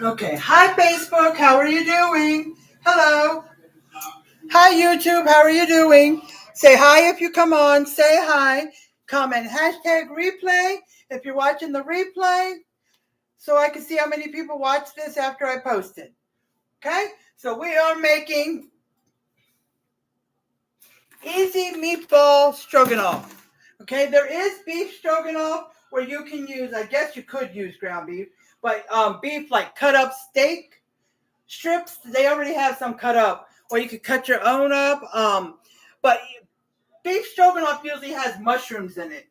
Okay. Hi, Facebook. How are you doing? Hello. Hi, YouTube. How are you doing? Say hi if you come on. Say hi. Comment hashtag replay if you're watching the replay so I can see how many people watch this after I post it. Okay? So we are making easy meatball stroganoff. Okay? There is beef stroganoff where you can use, I guess you could use ground beef, but beef like cut up steak strips, they already have some cut up, or you could cut your own up. But beef stroganoff usually has mushrooms in it.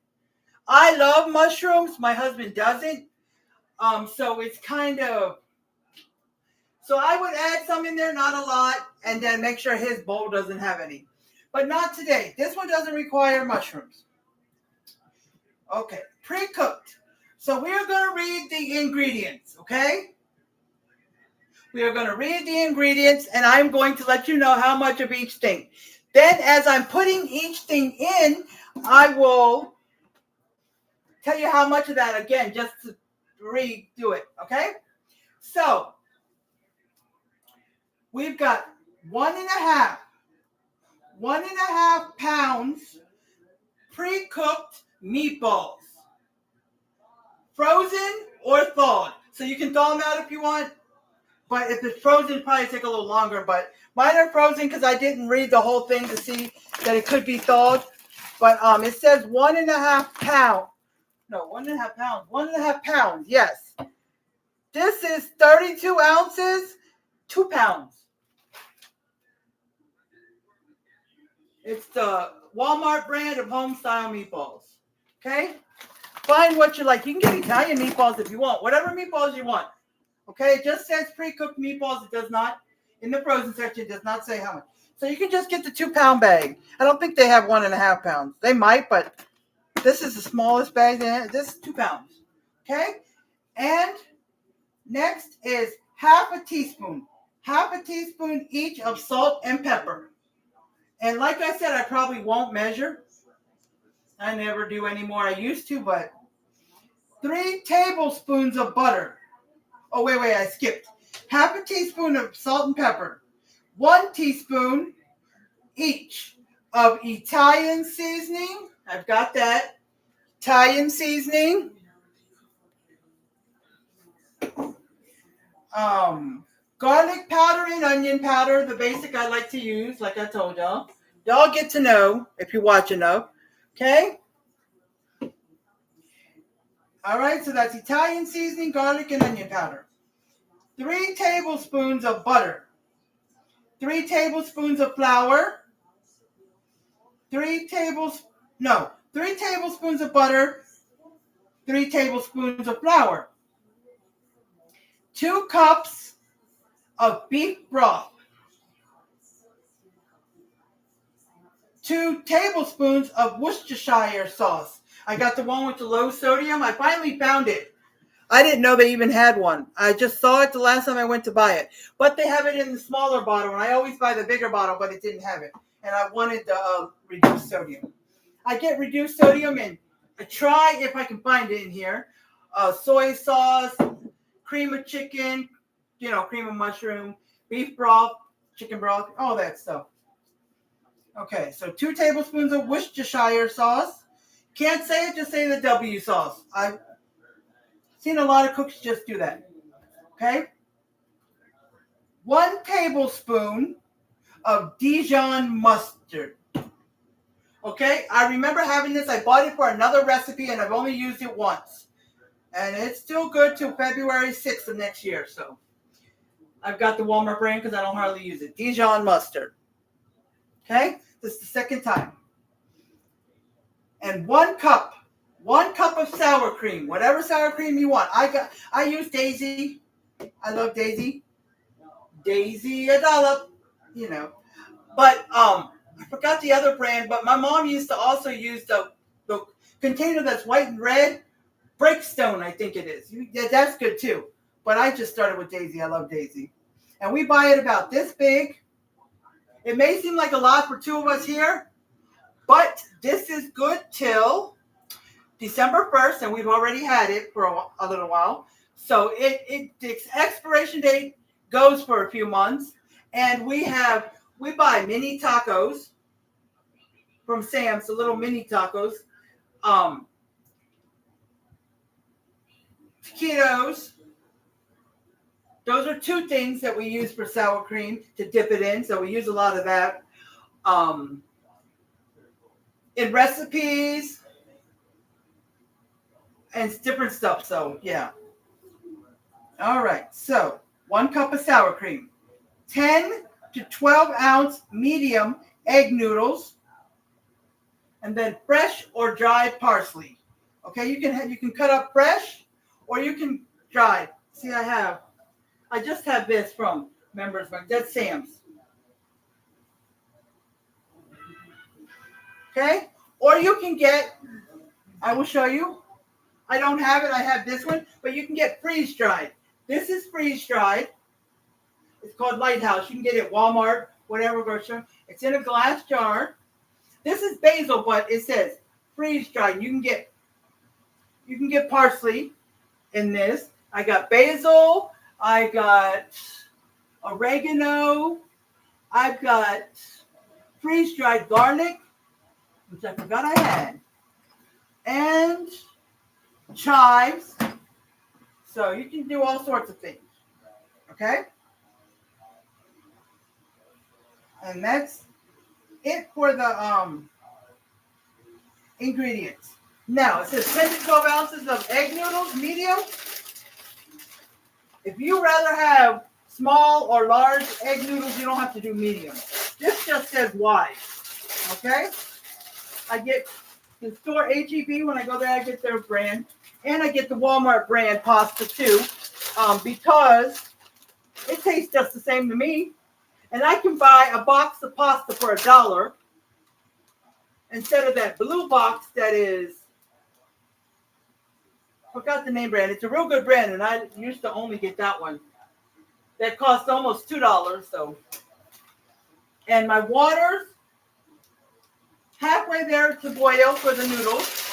I love mushrooms. My husband doesn't. So it's kind of. So I would add some in there, not a lot, and then make sure his bowl doesn't have any. But not today. This one doesn't require mushrooms. Okay, pre-cooked. So we are going to read the ingredients, okay? We are going to read the ingredients, and I'm going to let you know how much of each thing. Then, as I'm putting each thing in, I will tell you how much of that again, just to redo it, okay? So, we've got 1.5 pounds pre-cooked meatballs, frozen or thawed. So you can thaw them out if you want. But if it's frozen, it'll probably take a little longer. But mine are frozen because I didn't read the whole thing to see that it could be thawed. But it says 1.5 pounds. No, 1.5 pounds. 1.5 pounds, yes. This is 32 ounces, 2 pounds. It's the Walmart brand of home-style meatballs. Okay? Find what you like. You can get Italian meatballs if you want. Whatever meatballs you want. Okay, it just says pre-cooked meatballs. It does not, in the frozen section, it does not say how much. So you can just get the 2-pound bag. I don't think they have 1.5 pounds. They might, but this is the smallest bag. This is 2 pounds. Okay, and next is half a teaspoon each of salt and pepper. And like I said, I probably won't measure. I never do anymore. I used to, but 3 tablespoons of butter. Oh, wait, I skipped. Half a teaspoon of salt and pepper. 1 teaspoon each of Italian seasoning. I've got that. Italian seasoning. Garlic powder and onion powder, the basic I like to use, like I told y'all. Y'all get to know if you're watching though. Okay? All right, so that's Italian seasoning, garlic, and onion powder. 3 tablespoons of butter. 3 tablespoons of flour. 3 tablespoons of butter. 3 tablespoons of flour. 2 cups of beef broth. 2 tablespoons of Worcestershire sauce. I got the one with the low sodium. I finally found it. I didn't know they even had one. I just saw it the last time I went to buy it. But they have it in the smaller bottle, and I always buy the bigger bottle, but it didn't have it. And I wanted the reduced sodium. I get reduced sodium, and I try, if I can find it in here, soy sauce, cream of chicken, cream of mushroom, beef broth, chicken broth, all that stuff. Okay, so 2 tablespoons of Worcestershire sauce. Can't say it, just say the W sauce. I've seen a lot of cooks just do that. Okay? 1 tablespoon of Dijon mustard. Okay? I remember having this. I bought it for another recipe, and I've only used it once. And it's still good till February 6th of next year. So I've got the Walmart brand because I don't hardly use it. Dijon mustard. Okay? This is the second time. And 1 cup of sour cream. Whatever sour cream you want. I use Daisy. I love Daisy. Daisy a dollop. But I forgot the other brand, but my mom used to also use the container that's white and red. Breakstone, I think it is. Yeah, that's good too. But I just started with Daisy. I love Daisy. And we buy it about this big. It may seem like a lot for 2 of us here, but this is good till December 1st, and we've already had it for a little while. So the expiration date goes for a few months, and we buy mini tacos from Sam's, the little mini tacos, um, taquitos. Those are two things that we use for sour cream to dip it in. So we use a lot of that in recipes and different stuff. So yeah. All right. So 1 cup of sour cream, 10 to 12-ounce medium egg noodles, and then fresh or dried parsley. Okay, you can cut up fresh or you can dry. See, I just have this from Members Mark. That's Sam's. Okay, or you can get. I will show you. I don't have it. I have this one, but you can get freeze dried. This is freeze dried. It's called Lighthouse. You can get it at Walmart, whatever grocery. It's in a glass jar. This is basil, but it says freeze dried. You can get parsley in this. I got basil. I got oregano. I've got freeze dried garlic, which I forgot I had, and chives. So you can do all sorts of things. Okay? And that's it for the ingredients. Now, it says 10 to 12 ounces of egg noodles, medium. If you rather have small or large egg noodles, you don't have to do medium. This just says wide. Okay? I get the store HEB. When I go there, I get their brand. And I get the Walmart brand pasta too, because it tastes just the same to me. And I can buy a box of pasta for $1 instead of that blue box that is, forgot the name brand. It's a real good brand, and I used to only get that one. That cost almost $2. So, and my water's halfway there to boil for the noodles.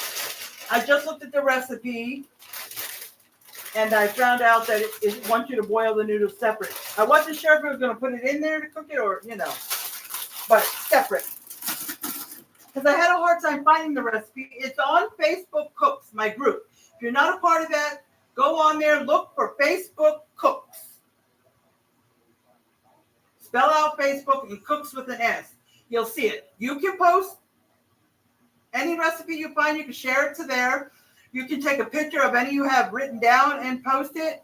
I just looked at the recipe, and I found out that it wants you to boil the noodles separate. I wasn't sure if I was going to put it in there to cook it or, but separate. Because I had a hard time finding the recipe. It's on Facebook Cooks, my group. If you're not a part of that, go on there, look for Facebook Cooks. Spell out Facebook and Cooks with an S. You'll see it. You can post any recipe you find. You can share it to there. You can take a picture of any you have written down and post it.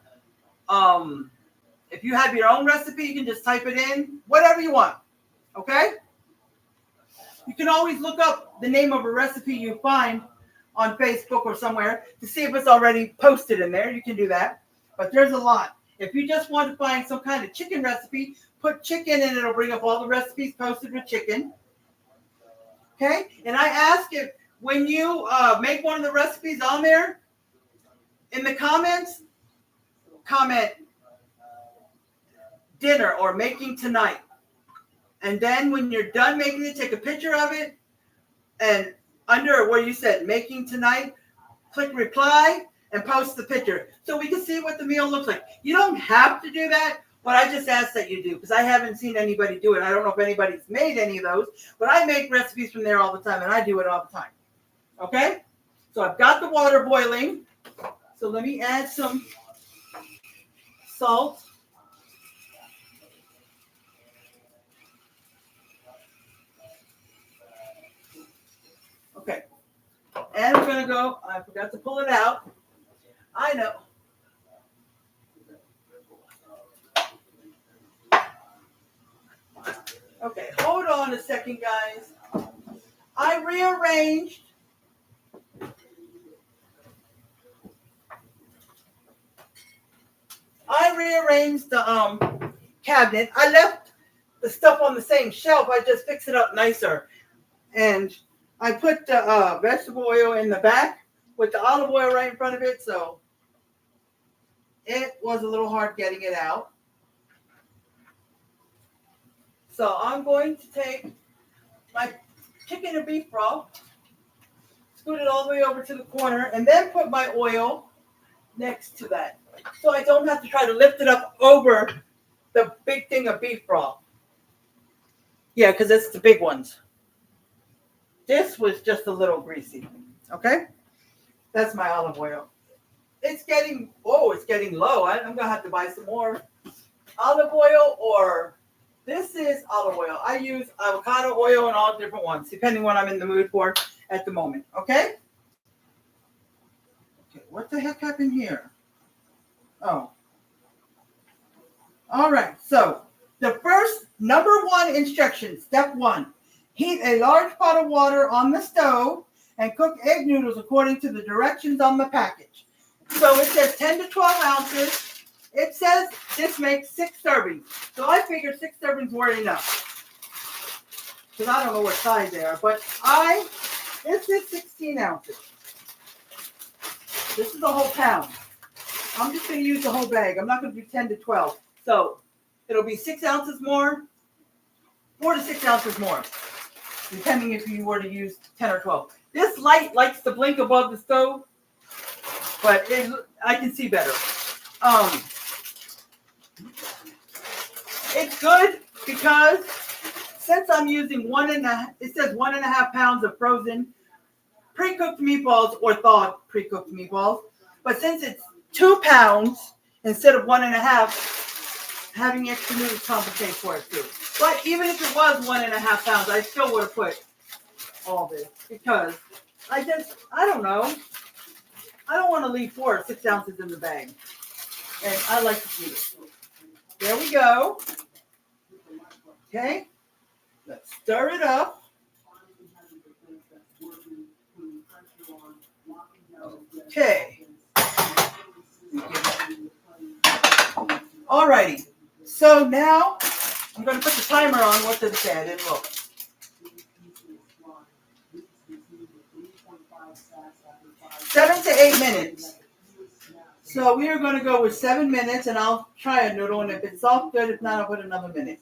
If you have your own recipe, you can just type it in. Whatever you want. Okay? You can always look up the name of a recipe you find on Facebook or somewhere to see if it's already posted in there. You can do that. But there's a lot. If you just want to find some kind of chicken recipe, put chicken and it'll bring up all the recipes posted with chicken. Okay? And I ask if when you make one of the recipes on there, in the comments, comment dinner or making tonight. And then when you're done making it, take a picture of it. And under where you said making tonight, click reply and post the picture so we can see what the meal looks like. You don't have to do that, but I just ask that you do because I haven't seen anybody do it. I don't know if anybody's made any of those, but I make recipes from there all the time, and I do it all the time. Okay? So I've got the water boiling. So let me add some salt. Okay. And we're going to go, I forgot to pull it out. I know. Okay, hold on a second, guys. I rearranged the cabinet. I left the stuff on the same shelf. I just fixed it up nicer. And I put the vegetable oil in the back with the olive oil right in front of it. So it was a little hard getting it out. So I'm going to take my chicken and beef broth, scoot it all the way over to the corner, and then put my oil next to that. so I don't have to try to lift it up over the big thing of beef broth. Yeah, because it's the big ones. This was just a little greasy. Okay? That's my olive oil. It's getting low. I'm going to have to buy some more olive oil, or this is olive oil. I use avocado oil and all different ones, depending what I'm in the mood for at the moment. Okay? Okay, what the heck happened here? Oh. All right, so the first number one instruction, step one, heat a large pot of water on the stove and cook egg noodles according to the directions on the package. So it says 10 to 12 ounces. It says this makes 6 servings. So I figured 6 servings weren't enough. Because I don't know what size they are, but this is 16 ounces. This is a whole pound. I'm just going to use the whole bag. I'm not going to do 10 to 12. So it'll be 6 ounces more, 4 to 6 ounces more, depending if you were to use 10 or 12. This light likes to blink above the stove, but I can see better. It's good because since I'm using it says 1.5 pounds of frozen pre-cooked meatballs or thawed pre-cooked meatballs, but since it's 2 pounds instead of 1.5, having extra noodles compensates for it too. But even if it was 1.5 pounds, I still would have put all this because I don't know. I don't want to leave 4 or 6 ounces in the bag. And I like to eat it. There we go. Okay. Let's stir it up. Okay. Alrighty. So now I'm going to put the timer on. What does it say? I didn't look. 7 to 8 minutes. So we are going to go with 7 minutes, and I'll try a noodle, and if it's all good, if not, I'll put another minute.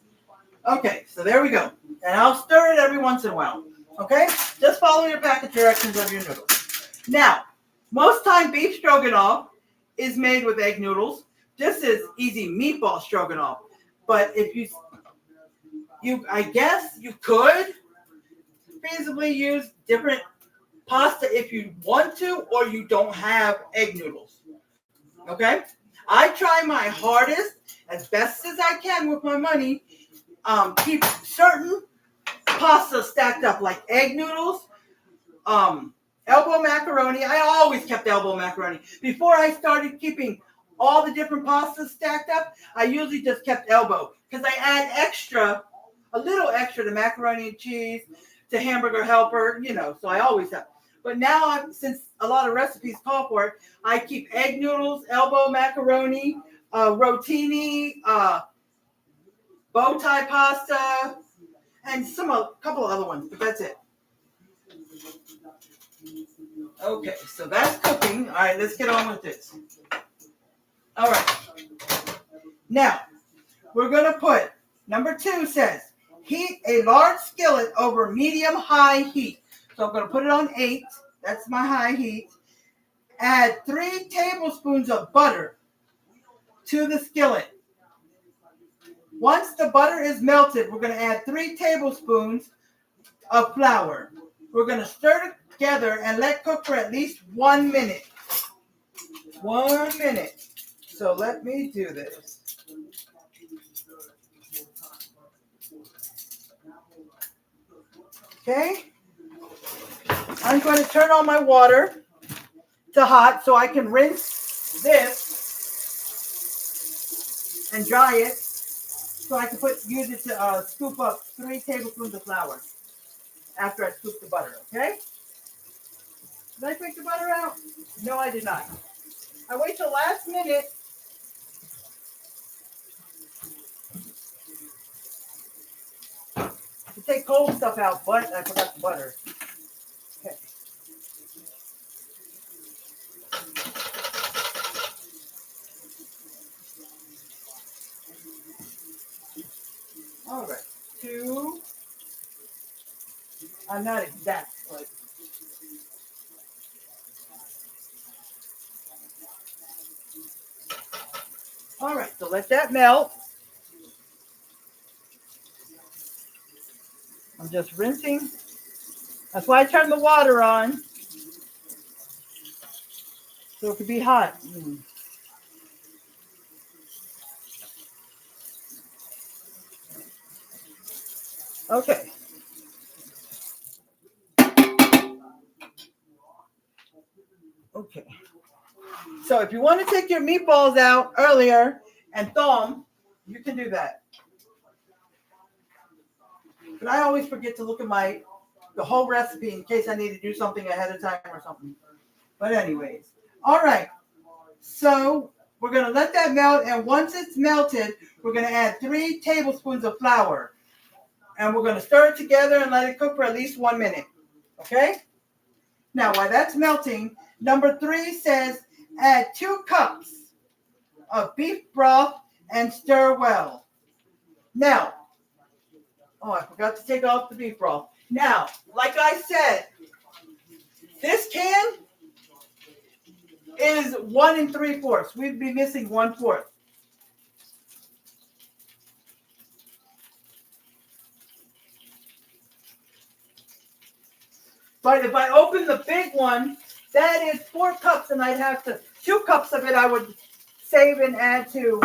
Okay, so there we go. And I'll stir it every once in a while. Okay? Just follow your packet directions of your noodles. Now, most time beef stroganoff is made with egg noodles. This is easy meatball stroganoff. But if I guess you could feasibly use different pasta if you want to, or you don't have egg noodles. Okay? I try my hardest, as best as I can with my money, keep certain pasta stacked up, like egg noodles, elbow macaroni. I always kept elbow macaroni. Before I started keeping all the different pastas stacked up, I usually just kept elbow because I add a little extra to macaroni and cheese, to hamburger helper, so I always have. But now, since a lot of recipes call for it, I keep egg noodles, elbow macaroni, rotini, bow tie pasta, and a couple of other ones, but that's it. Okay, so that's cooking. All right, let's get on with this. All right. Now, we're going to put, number 2 says, heat a large skillet over medium-high heat. So I'm going to put it on 8. That's my high heat. Add 3 tablespoons of butter to the skillet. Once the butter is melted, we're going to add 3 tablespoons of flour. We're going to stir it together and let cook for at least 1 minute. 1 minute. So let me do this. Okay. I'm going to turn on my water to hot so I can rinse this and dry it so I can use it to scoop up 3 tablespoons of flour after I scoop the butter, okay? Did I take the butter out? No, I did not. I wait till last minute. To take cold stuff out, but I forgot the butter. Okay. All right. 2. I'm not exact, but All right, so let that melt. I'm just rinsing. That's why I turned the water on, so it could be hot. Okay. Okay. So if you want to take your meatballs out earlier and thaw them, you can do that. But I always forget to look at the whole recipe in case I need to do something ahead of time or something. But anyways, all right. So we're gonna let that melt, and once it's melted, we're gonna add 3 tablespoons of flour, and we're gonna stir it together and let it cook for at least 1 minute. Okay? Now, while that's melting, number 3 says add 2 cups of beef broth and stir well. Now, oh, I forgot to take off the beef broth. Now, like I said, this can is 1 3/4. We'd be missing 1/4. But if I open the big one, that is 4 cups, and I'd have to 2 cups of it I would save and add to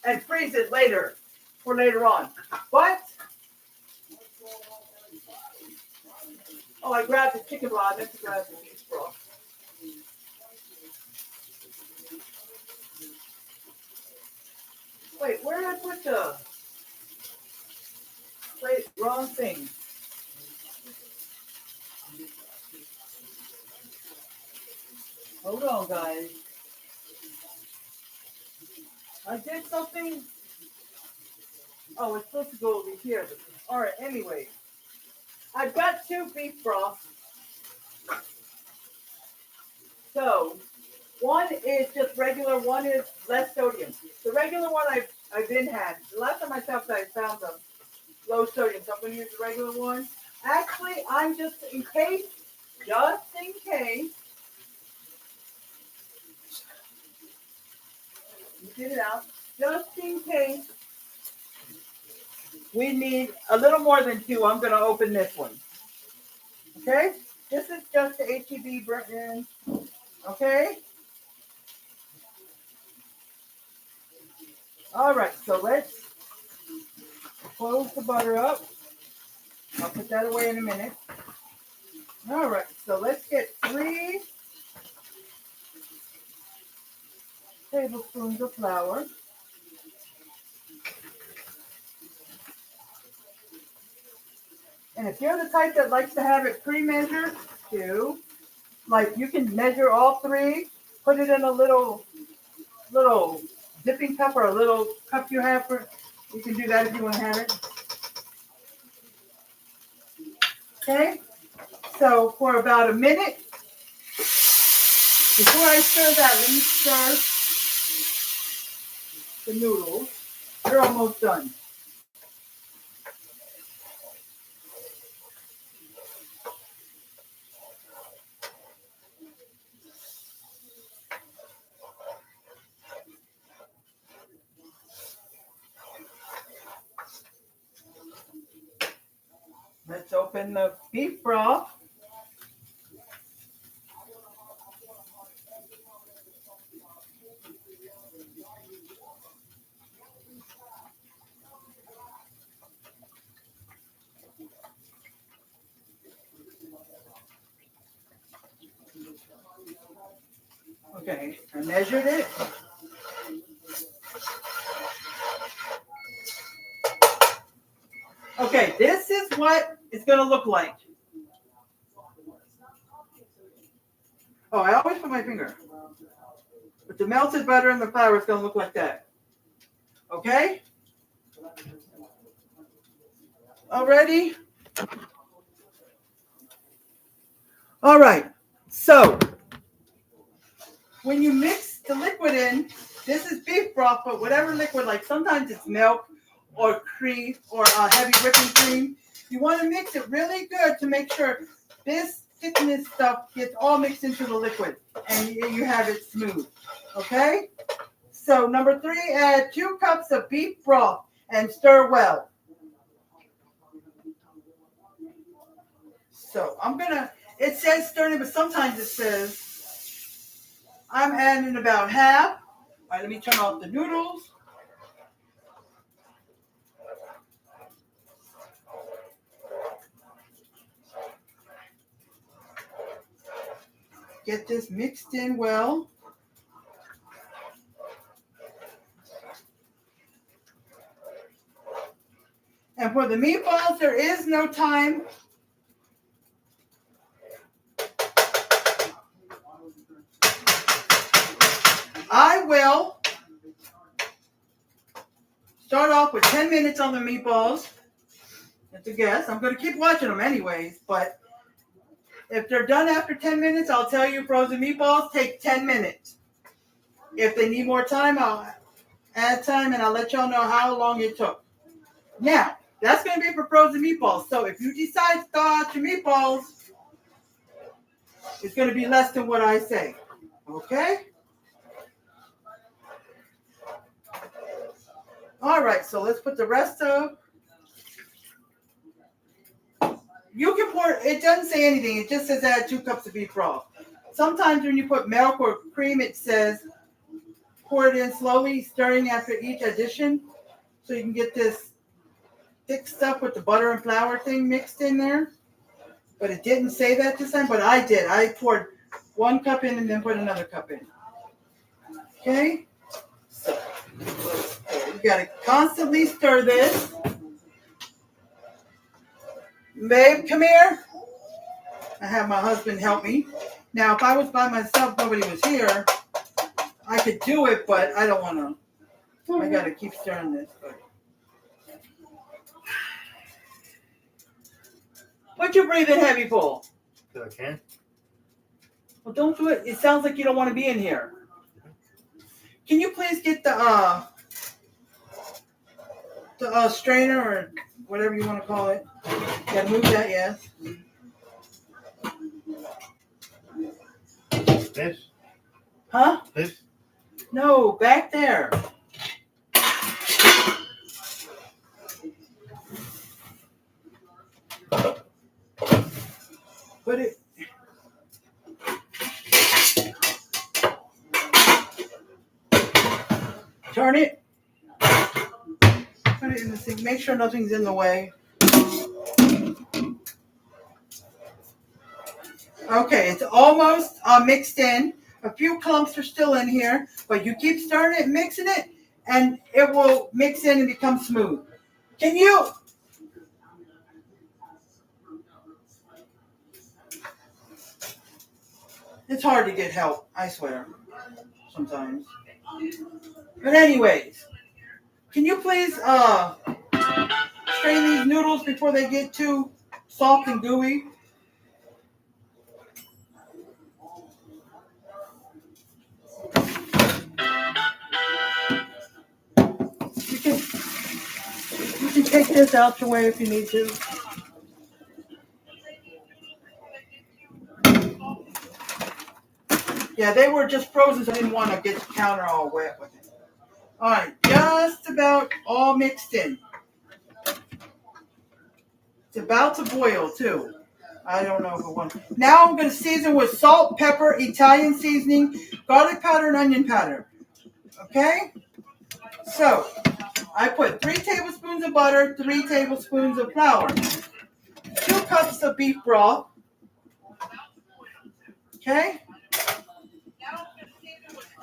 and freeze it later for later on. But oh, I grabbed the chicken broth. I meant to grab the beef broth. Wait, where did I put the? Wait, wrong thing. Hold on, guys. I did something. Oh, it's supposed to go over here. All right, anyway. I've got 2 beef broths. So, one is just regular, one is less sodium. The regular one I've been had. The last time I stopped, I found them low sodium, so I'm going to use the regular one. Actually, I'm just in case, get it out, just in case we need a little more than 2, I'm going to open this one. Okay? This is just the HEB Britain. Okay? All right, so let's close the butter up. I'll put that away in a minute. All right, so let's get 3 tablespoons of flour. And if you're the type that likes to have it pre-measured too, like you can measure all 3, put it in a little dipping cup or a little cup you have for, you can do that if you want to have it. Okay, so for about a minute, before I stir that, let me stir the noodles. They're almost done. Let's open the beef broth. Okay, I measured it. Okay, this is what it's going to look like. Oh, I always put my finger. With the melted butter and the flour, it's going to look like that. Okay? Already? All right. So, when you mix the liquid in, this is beef broth, but whatever liquid, like sometimes it's milk or cream or heavy whipping cream. You want to mix it really good to make sure this thickened stuff gets all mixed into the liquid, and you have it smooth. Okay? So number 3, add 2 cups of beef broth and stir well. So I'm gonna, it says stirring, but sometimes it says I'm adding about half. All right, let me turn off the noodles. Get this mixed in well. And for the meatballs, there is no time. I will start off with 10 minutes on the meatballs. It's a guess. I'm going to keep watching them anyways, but if they're done after 10 minutes, I'll tell you frozen meatballs take 10 minutes. If they need more time, I'll add time and I'll let y'all know how long it took. Now, that's going to be for frozen meatballs. So if you decide to thaw out your meatballs, it's going to be less than what I say. Okay? All right, so let's put the rest of. You can pour, it doesn't say anything. It just says add 2 cups of beef broth. Sometimes when you put milk or cream, it says pour it in slowly, stirring after each addition. So you can get this thick stuff with the butter and flour thing mixed in there. But it didn't say that this time, but I did. I poured 1 cup in and then put another cup in. Okay? So you got to constantly stir this. Babe, come here. I have my husband help me. Now, if I was by myself, nobody was here, I could do it, but I don't want to. I got to keep stirring this. Put your breathing heavy, Paul. I can. Well, don't do it. It sounds like you don't want to be in here. Can you please get the strainer or whatever you want to call it? Yeah, move that, yes. This? Huh? This? No, back there. Put it. Turn it. Put it in the sink. Make sure nothing's in the way. Okay, it's almost mixed in. A few clumps are still in here, but you keep stirring it, mixing it, and it will mix in and become smooth. Can you? It's hard to get help, I swear, sometimes. But anyways, can you please strain these noodles before they get too soft and gooey? You can take this out your way if you need to. Yeah, they were just frozen, so I didn't want to get the counter all wet with it. All right, just about all mixed in. It's about to boil, too. I don't know if it wants. Now I'm going to season with salt, pepper, Italian seasoning, garlic powder, and onion powder. Okay? So, I put 3 tablespoons of butter, 3 tablespoons of flour, 2 cups of beef broth. Okay?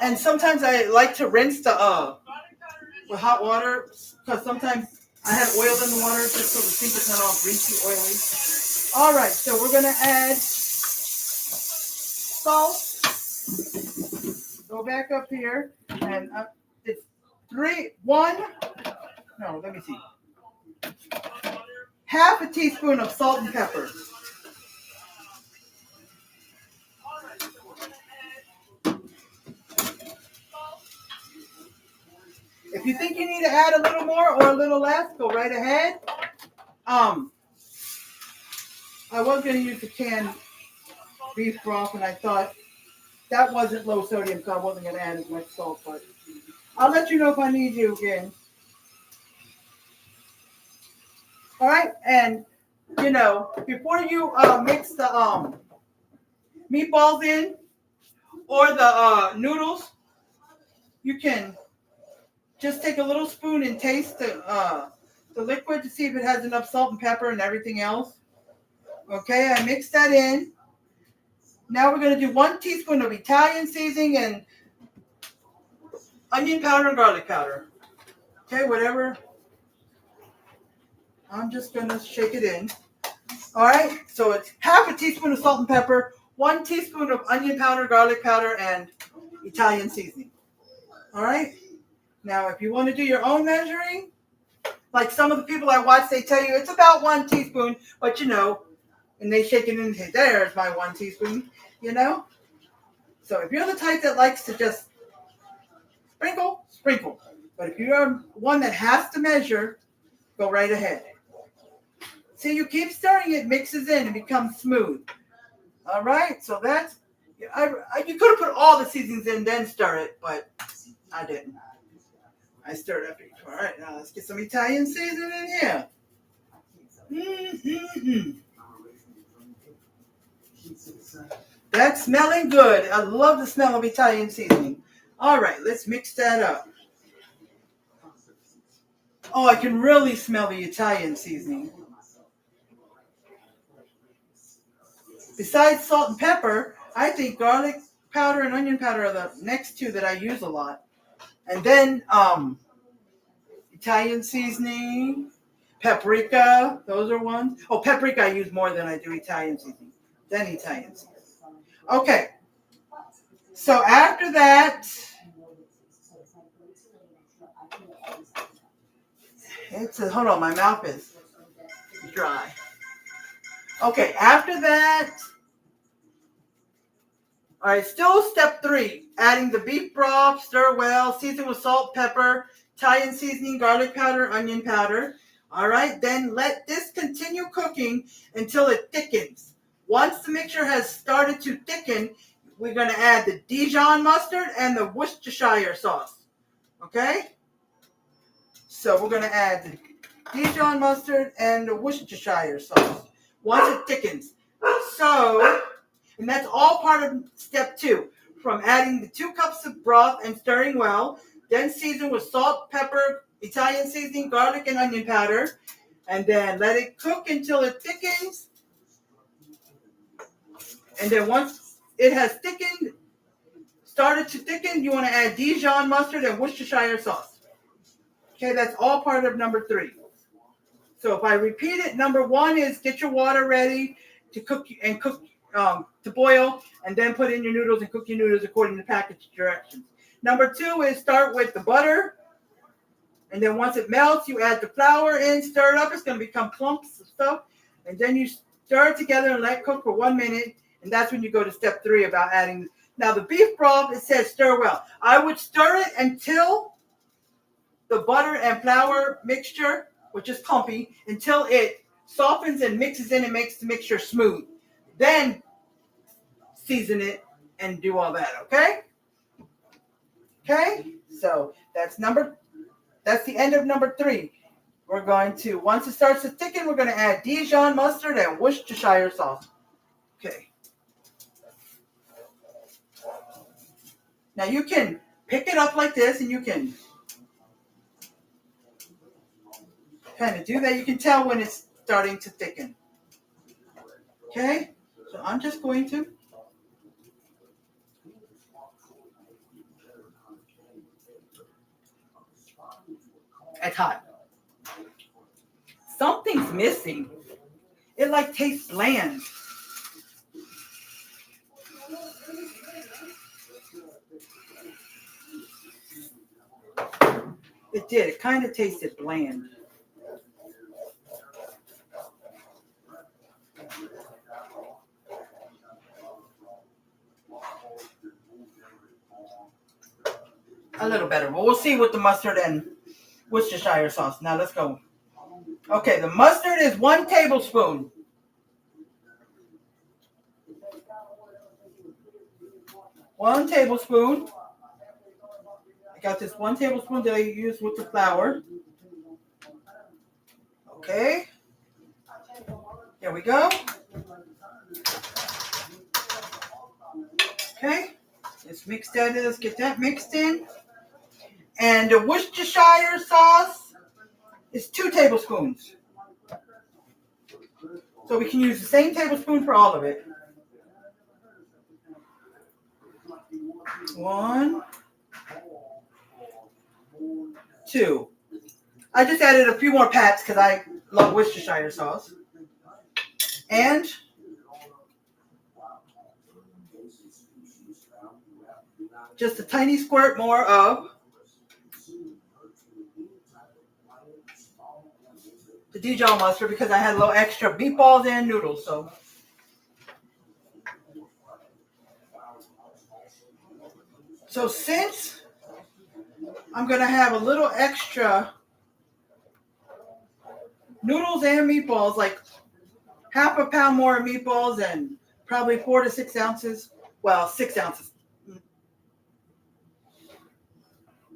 And sometimes I like to rinse the with hot water because sometimes I have oil in the water just so the sink is not all greasy, oily. All right, so we're going to add salt. Go back up here. And it's 1/2 a teaspoon of salt and pepper. If you think you need to add a little more or a little less, go right ahead. I was going to use the canned beef broth, and I thought that wasn't low sodium, so I wasn't going to add as much salt. But I'll let you know if I need you again. All right, and before you mix the meatballs in or the noodles, you can just take a little spoon and taste the liquid to see if it has enough salt and pepper and everything else. Okay, I mixed that in. Now we're going to do 1 teaspoon of Italian seasoning and onion powder and garlic powder. Okay, whatever. I'm just going to shake it in. All right, so it's half a teaspoon of salt and pepper, 1 teaspoon of onion powder, garlic powder, and Italian seasoning. All right, now if you want to do your own measuring, like some of the people I watch, they tell you it's about 1 teaspoon, but and they shake it in and say, there's my 1 teaspoon, So if you're the type that likes to just sprinkle, sprinkle. But if you're one that has to measure, go right ahead. See, you keep stirring it, mixes in, and becomes smooth. All right, so that's, you could have put all the seasonings in, then stir it, but I didn't. I stirred after each one. All right, now let's get some Italian seasoning in here. That's smelling good. I love the smell of Italian seasoning. All right, let's mix that up. Oh, I can really smell the Italian seasoning. Besides salt and pepper, I think garlic powder and onion powder are the next two that I use a lot. And then Italian seasoning, paprika, those are ones. Oh, paprika I use more than I do Italian seasoning. Then Italian seasoning. Okay. So after that, hold on, my mouth is dry. Okay, after that, all right, still step 3, adding the beef broth, stir well, season with salt, pepper, Italian seasoning, garlic powder, onion powder. All right, then let this continue cooking until it thickens. Once the mixture has started to thicken, we're going to add the Dijon mustard and the Worcestershire sauce. Okay? So we're going to add the Dijon mustard and the Worcestershire sauce once it thickens. And that's all part of step 2. From adding the 2 cups of broth and stirring well, then season with salt, pepper, Italian seasoning, garlic, and onion powder. And then let it cook until it thickens. And then once it has started to thicken, you want to add Dijon mustard and Worcestershire sauce. Okay, that's all part of number 3. So if I repeat it, number 1 is get your water ready to cook to boil, and then put in your noodles and cook your noodles according to package directions. Number 2 is start with the butter, and then once it melts, you add the flour in, stir it up. It's going to become clumps of stuff, and then you stir it together and let it cook for 1 minute, and that's when you go to step 3 about adding. Now the beef broth, it says stir well. I would stir it until the butter and flour mixture, which is clumpy, until it softens and mixes in and makes the mixture smooth. Then season it and do all that, okay? Okay? So that's the end of number 3. We're going to, once it starts to thicken, we're going to add Dijon mustard and Worcestershire sauce. Okay. Now you can pick it up like this and you can kind of do that. You can tell when it's starting to thicken. Okay? So I'm just going to. It's hot. Something's missing. It like tastes bland. It did. It kind of tasted bland. A little better. But we'll see with the mustard and Worcestershire sauce. Now let's go. Okay, the mustard is 1 tablespoon. 1 tablespoon. I got this 1 tablespoon that I use with the flour. Okay. There we go. Okay. Let's mix that in. Let's get that mixed in. And the Worcestershire sauce is 2 tablespoons. So we can use the same tablespoon for all of it. 1, 2. I just added a few more pats because I love Worcestershire sauce. And just a tiny squirt more of the Dijon mustard because I had a little extra meatballs and noodles. So since I'm going to have a little extra noodles and meatballs, like half a pound more of meatballs and probably 4 to 6 ounces. Well, 6 ounces.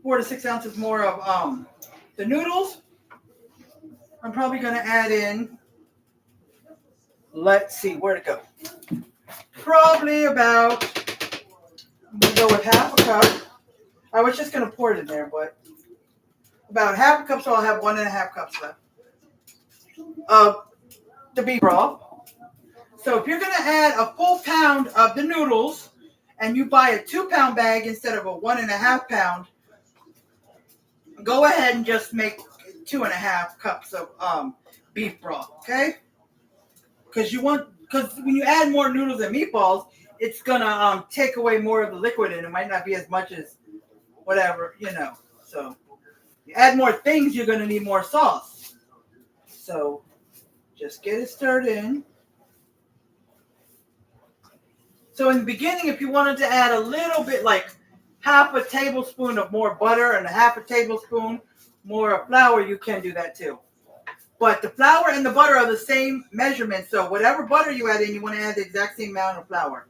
4 to 6 ounces more of the noodles. I'm probably going to add in, let's see, where'd it go? Probably about, I'm going to go with half a cup. I was just going to pour it in there, but about half a cup, so I'll have 1.5 cups left of the beef broth. So if you're going to add a full pound of the noodles and you buy a 2-pound bag instead of a 1.5 pound, go ahead and just make 2.5 cups of beef broth, okay? Because when you add more noodles and meatballs, it's gonna take away more of the liquid, and it might not be as much as whatever, So you add more things, you're gonna need more sauce. So just get it stirred in. So in the beginning, if you wanted to add a little bit, like half a tablespoon of more butter and a half a tablespoon more flour, you can do that too. But the flour and the butter are the same measurement. So whatever butter you add in, you want to add the exact same amount of flour.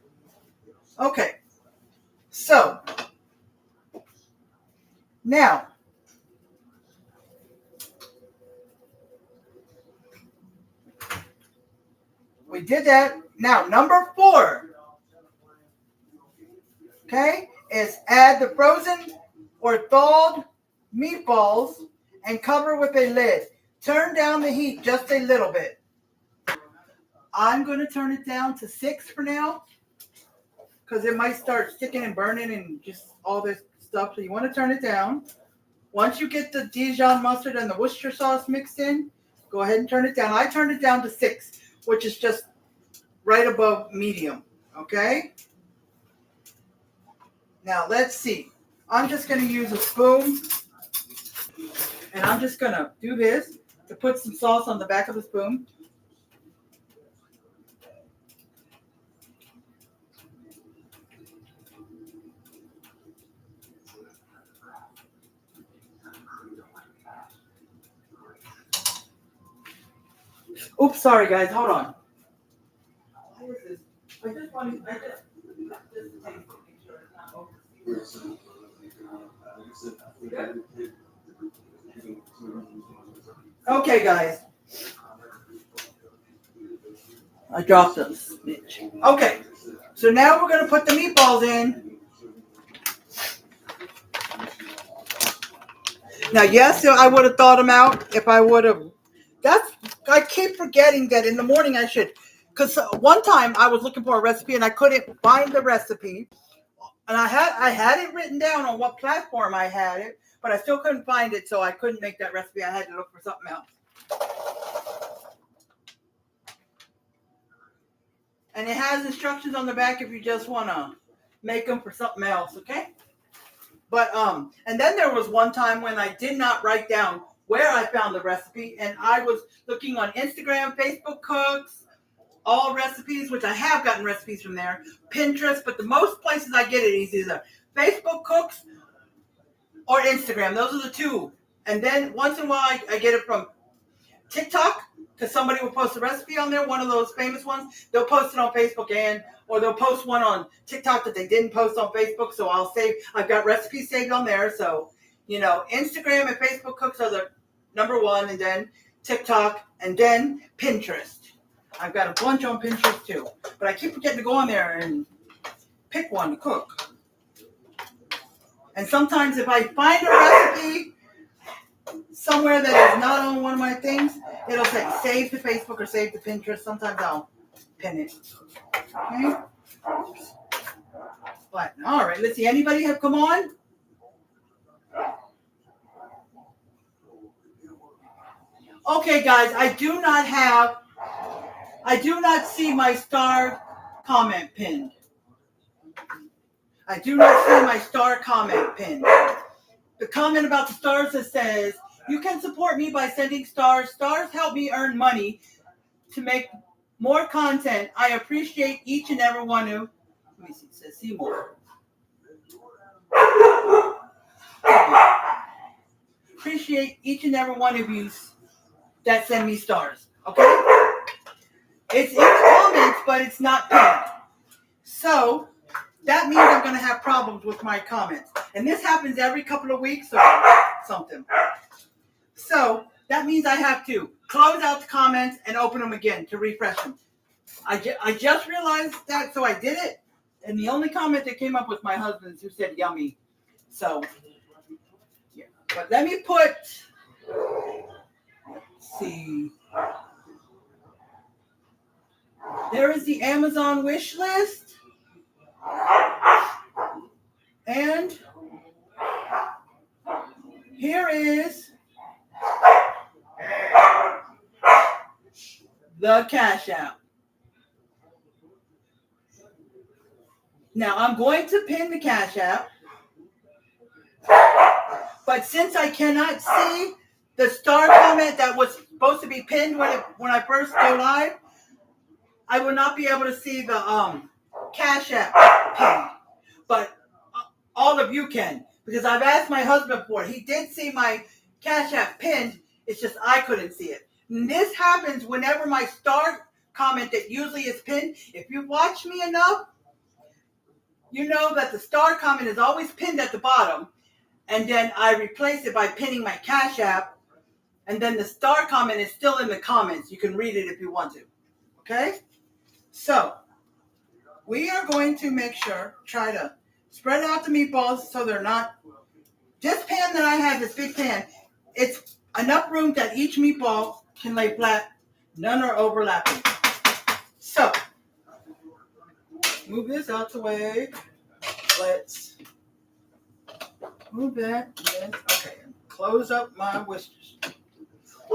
Okay. So now we did that. Now number 4, okay, is add the frozen or thawed meatballs and cover with a lid. Turn down the heat just a little bit. I'm going to turn it down to 6 for now because it might start sticking and burning and just all this stuff. So you want to turn it down. Once you get the Dijon mustard and the Worcester sauce mixed in, go ahead and turn it down. I turned it down to 6, which is just right above medium. Okay? Now let's see. I'm just going to use a spoon and I'm just going to do this to put some sauce on the back of the spoon. Oops, sorry guys, hold on. What is this? I just want to, okay, guys. I dropped a snitch. Okay, so now we're going to put the meatballs in. Now, yes, I would have thawed them out if I would have. I keep forgetting that in the morning I should. Because one time I was looking for a recipe and I couldn't find the recipe. And I had it written down on what platform I had it, but I still couldn't find it, so I couldn't make that recipe. I had to look for something else. And it has instructions on the back if you just want to make them for something else, okay? But and then there was one time when I did not write down where I found the recipe, and I was looking on Instagram, Facebook Cooks, all recipes, which I have gotten recipes from there, Pinterest, but the most places I get it is either Facebook Cooks or Instagram. Those are the two. And then once in a while I get it from TikTok, because somebody will post a recipe on there, one of those famous ones. They'll post it on Facebook or they'll post one on TikTok that they didn't post on Facebook. So I've got recipes saved on there. So, Instagram and Facebook cooks are the number one, and then TikTok, and then Pinterest. I've got a bunch on Pinterest too, but I keep forgetting to go on there and pick one to cook. And sometimes if I find a recipe somewhere that is not on one of my things, it'll say save to Facebook or save to Pinterest. Sometimes I'll pin it. Okay. But all right, let's see. Anybody have come on? Okay, guys, I do not see my star comment pinned. I do not see my star comment pinned. The comment about the stars that says, you can support me by sending stars. Stars help me earn money to make more content. I appreciate each and every one who, let me see, it says see more. Appreciate each and every one of you that send me stars. Okay? It's in the comments, but it's not pinned. So that means I'm going to have problems with my comments. And this happens every couple of weeks or something. So that means I have to close out the comments and open them again to refresh them. I just realized that, so I did it. And the only comment that came up was my husband's, who said yummy. So, yeah. But let me put, let's see. There is the Amazon wish list. And here is the Cash App. Now I'm going to pin the Cash App, but since I cannot see the star comment that was supposed to be pinned when I first go live, I will not be able to see the Cash App pin. But all of you can, because I've asked my husband for it. He did see my Cash App pinned. It's just I couldn't see it. And this happens whenever my star comment that usually is pinned. If you watch me enough, you know that the star comment is always pinned at the bottom, and then I replace it by pinning my Cash App, and then the star comment is still in the comments. You can read it if you want to. Okay? So, we are going to try to spread out the meatballs so they're not, this pan that I have, this big pan, it's enough room that each meatball can lay flat. None are overlapping. So, move this out the way. Let's move that. Yes. Okay. Close up my whiskers.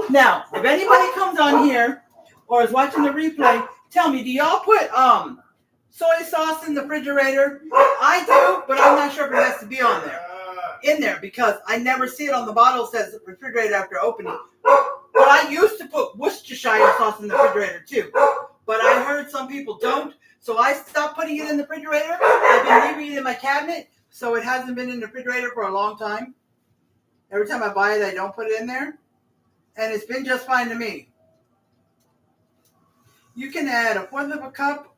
Now, if anybody comes on here or is watching the replay, tell me, do y'all put soy sauce in the refrigerator? I do, but I'm not sure if it has to be in there because I never see it on the bottle. It says refrigerator after opening. But I used to put Worcestershire sauce in the refrigerator too. But I heard some people don't, so I stopped putting it in the refrigerator. I've been leaving it in my cabinet, so it hasn't been in the refrigerator for a long time. Every time I buy it, I don't put it in there. And it's been just fine to me. You can add 1/4 cup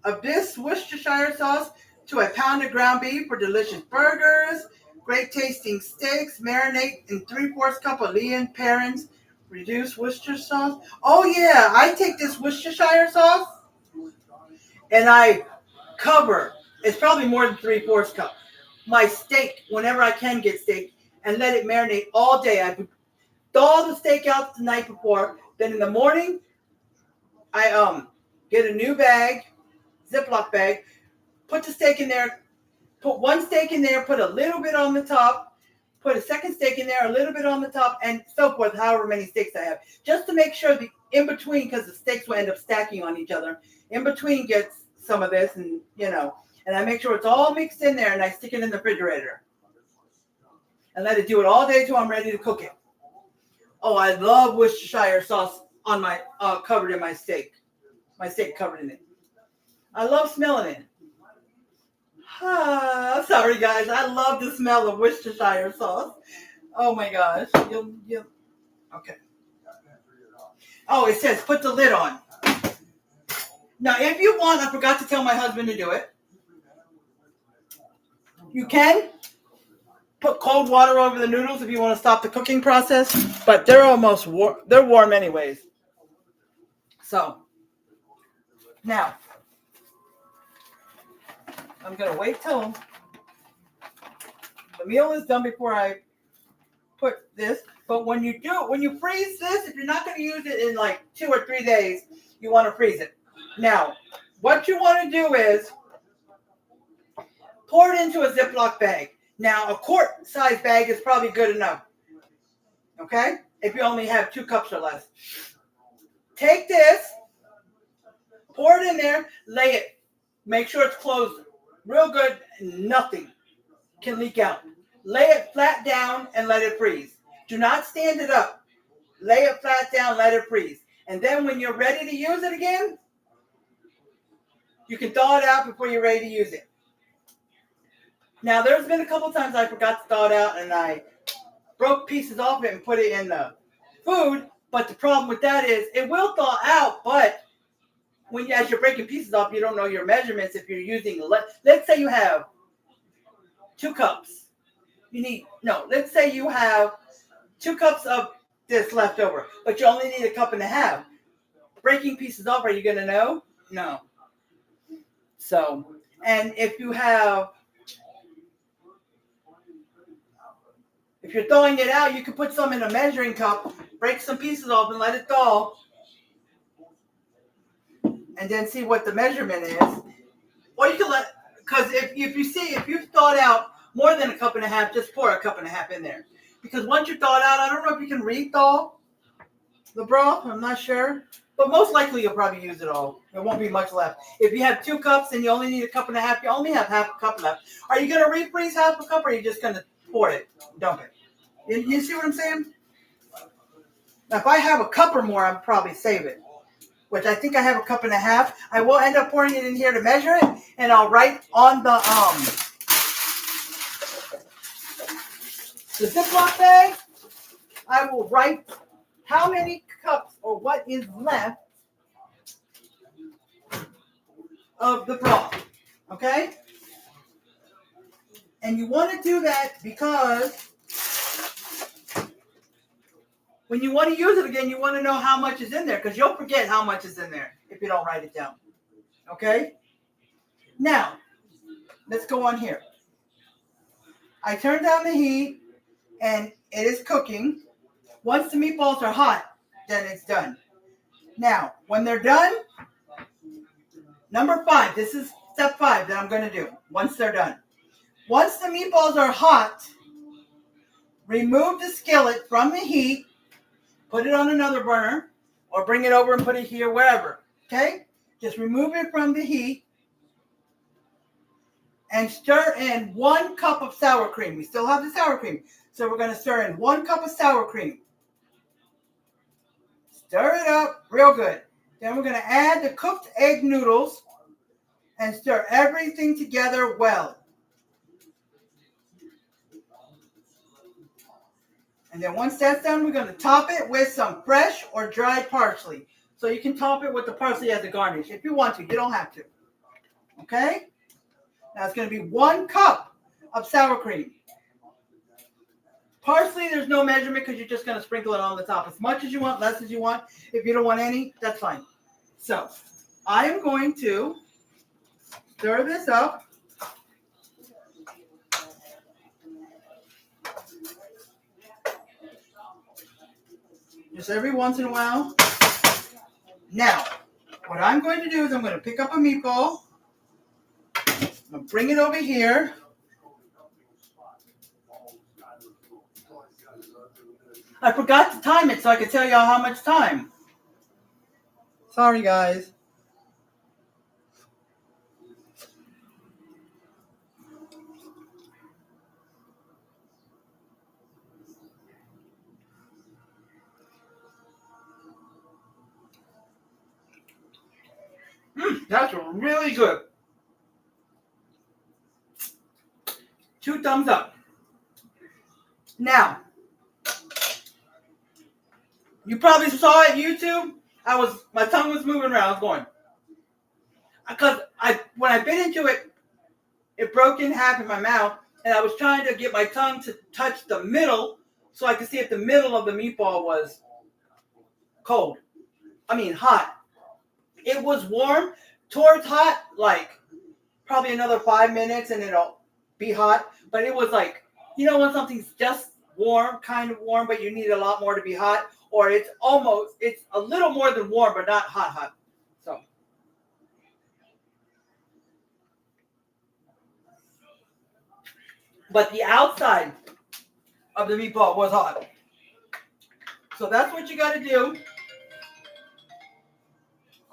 of this Worcestershire sauce to a pound of ground beef for delicious burgers, great tasting steaks. Marinate in 3/4 cup of Leon Perrins reduced Worcestershire sauce. Oh yeah, I take this Worcestershire sauce and I cover, it's probably more than 3/4 cup, my steak whenever I can get steak and let it marinate all day. I thaw the steak out the night before. Then in the morning, I get a new bag, Ziploc bag, put the steak in there, put one steak in there, put a little bit on the top, put a second steak in there, a little bit on the top, and so forth, however many steaks I have. Just to make sure the in between, because the steaks will end up stacking on each other, in between gets some of this, and and I make sure it's all mixed in there, and I stick it in the refrigerator. And let it do it all day till I'm ready to cook it. Oh, I love Worcestershire sauce on my covered in my steak. My steak covered in it. I love smelling it. Sorry guys, I love the smell of Worcestershire sauce. Oh my gosh. Okay. Oh, it says put the lid on. Now, if you want, I forgot to tell my husband to do it. You can put cold water over the noodles if you want to stop the cooking process, but they're almost they're warm anyways. So, now, I'm going to wait till the meal is done before I put this. But when you freeze this, if you're not going to use it in like 2 or 3 days, you want to freeze it. Now, what you want to do is pour it into a Ziploc bag. Now, a quart-size bag is probably good enough. Okay? If you only have 2 cups or less. Take this, pour it in there, lay it. Make sure it's closed real good. Nothing can leak out. Lay it flat down and let it freeze. Do not stand it up. Lay it flat down, let it freeze. And then when you're ready to use it again, you can thaw it out before you're ready to use it. Now, there's been a couple times I forgot to thaw it out and I broke pieces off it and put it in the food. But the problem with that is it will thaw out, but as you're breaking pieces off, you don't know your measurements if you're using, let's say you have 2 cups. Let's say you have 2 cups of this left over, but you only need 1.5 cups. Breaking pieces off, are you going to know? No. So, and if you're thawing it out, you can put some in a measuring cup, break some pieces off and let it thaw, and then see what the measurement is. Or you can because if you've thawed out more than 1.5 cups, just pour 1.5 cups in there. Because once you're thawed out, I don't know if you can re-thaw the broth. I'm not sure. But most likely you'll probably use it all. There won't be much left. If you have 2 cups and you only need 1.5 cups, you only have 1/2 cup left. Are you going to refreeze 1/2 cup or are you just going to pour it, dump it? You see what I'm saying? Now, if I have 1 cup or more, I'll probably save it. Which I think I have 1.5 cups. I will end up pouring it in here to measure it. And I'll write on the Ziploc bag, I will write how many cups or what is left of the broth. Okay? And you want to do that because when you want to use it again, you want to know how much is in there because you'll forget how much is in there if you don't write it down. Okay? Now, let's go on here. I turn down the heat and it is cooking. Once the meatballs are hot, then it's done. Now, when they're done, number 5, this is step 5 that I'm going to do once they're done. Once the meatballs are hot, remove the skillet from the heat, put it on another burner, or bring it over and put it here, wherever. Okay? Just remove it from the heat and stir in 1 cup of sour cream. We still have the sour cream. So we're going to stir in 1 cup of sour cream. Stir it up real good. Then we're going to add the cooked egg noodles and stir everything together well. And then once that's done, we're going to top it with some fresh or dried parsley. So you can top it with the parsley as a garnish if you want to. You don't have to. Okay? Now it's going to be 1 cup of sour cream. Parsley, there's no measurement because you're just going to sprinkle it on the top. As much as you want, less as you want. If you don't want any, that's fine. So, I am going to stir this up. Just every once in a while. Now, what I'm going to do is I'm going to pick up a meatball. I'm going to bring it over here. I forgot to time it so I could tell y'all how much time. Sorry, guys. That's really good. 2 thumbs up. Now, you probably saw it on YouTube. my tongue was moving around. I was going because when I bit into it, it broke in half in my mouth, and I was trying to get my tongue to touch the middle so I could see if the middle of the meatball was cold. I mean, hot. It was warm towards hot, like probably another 5 minutes and it'll be hot. But it was like, when something's just warm, kind of warm, but you need a lot more to be hot, or it's a little more than warm, but not hot, hot. So, but the outside of the meatball was hot. So that's what you got to do.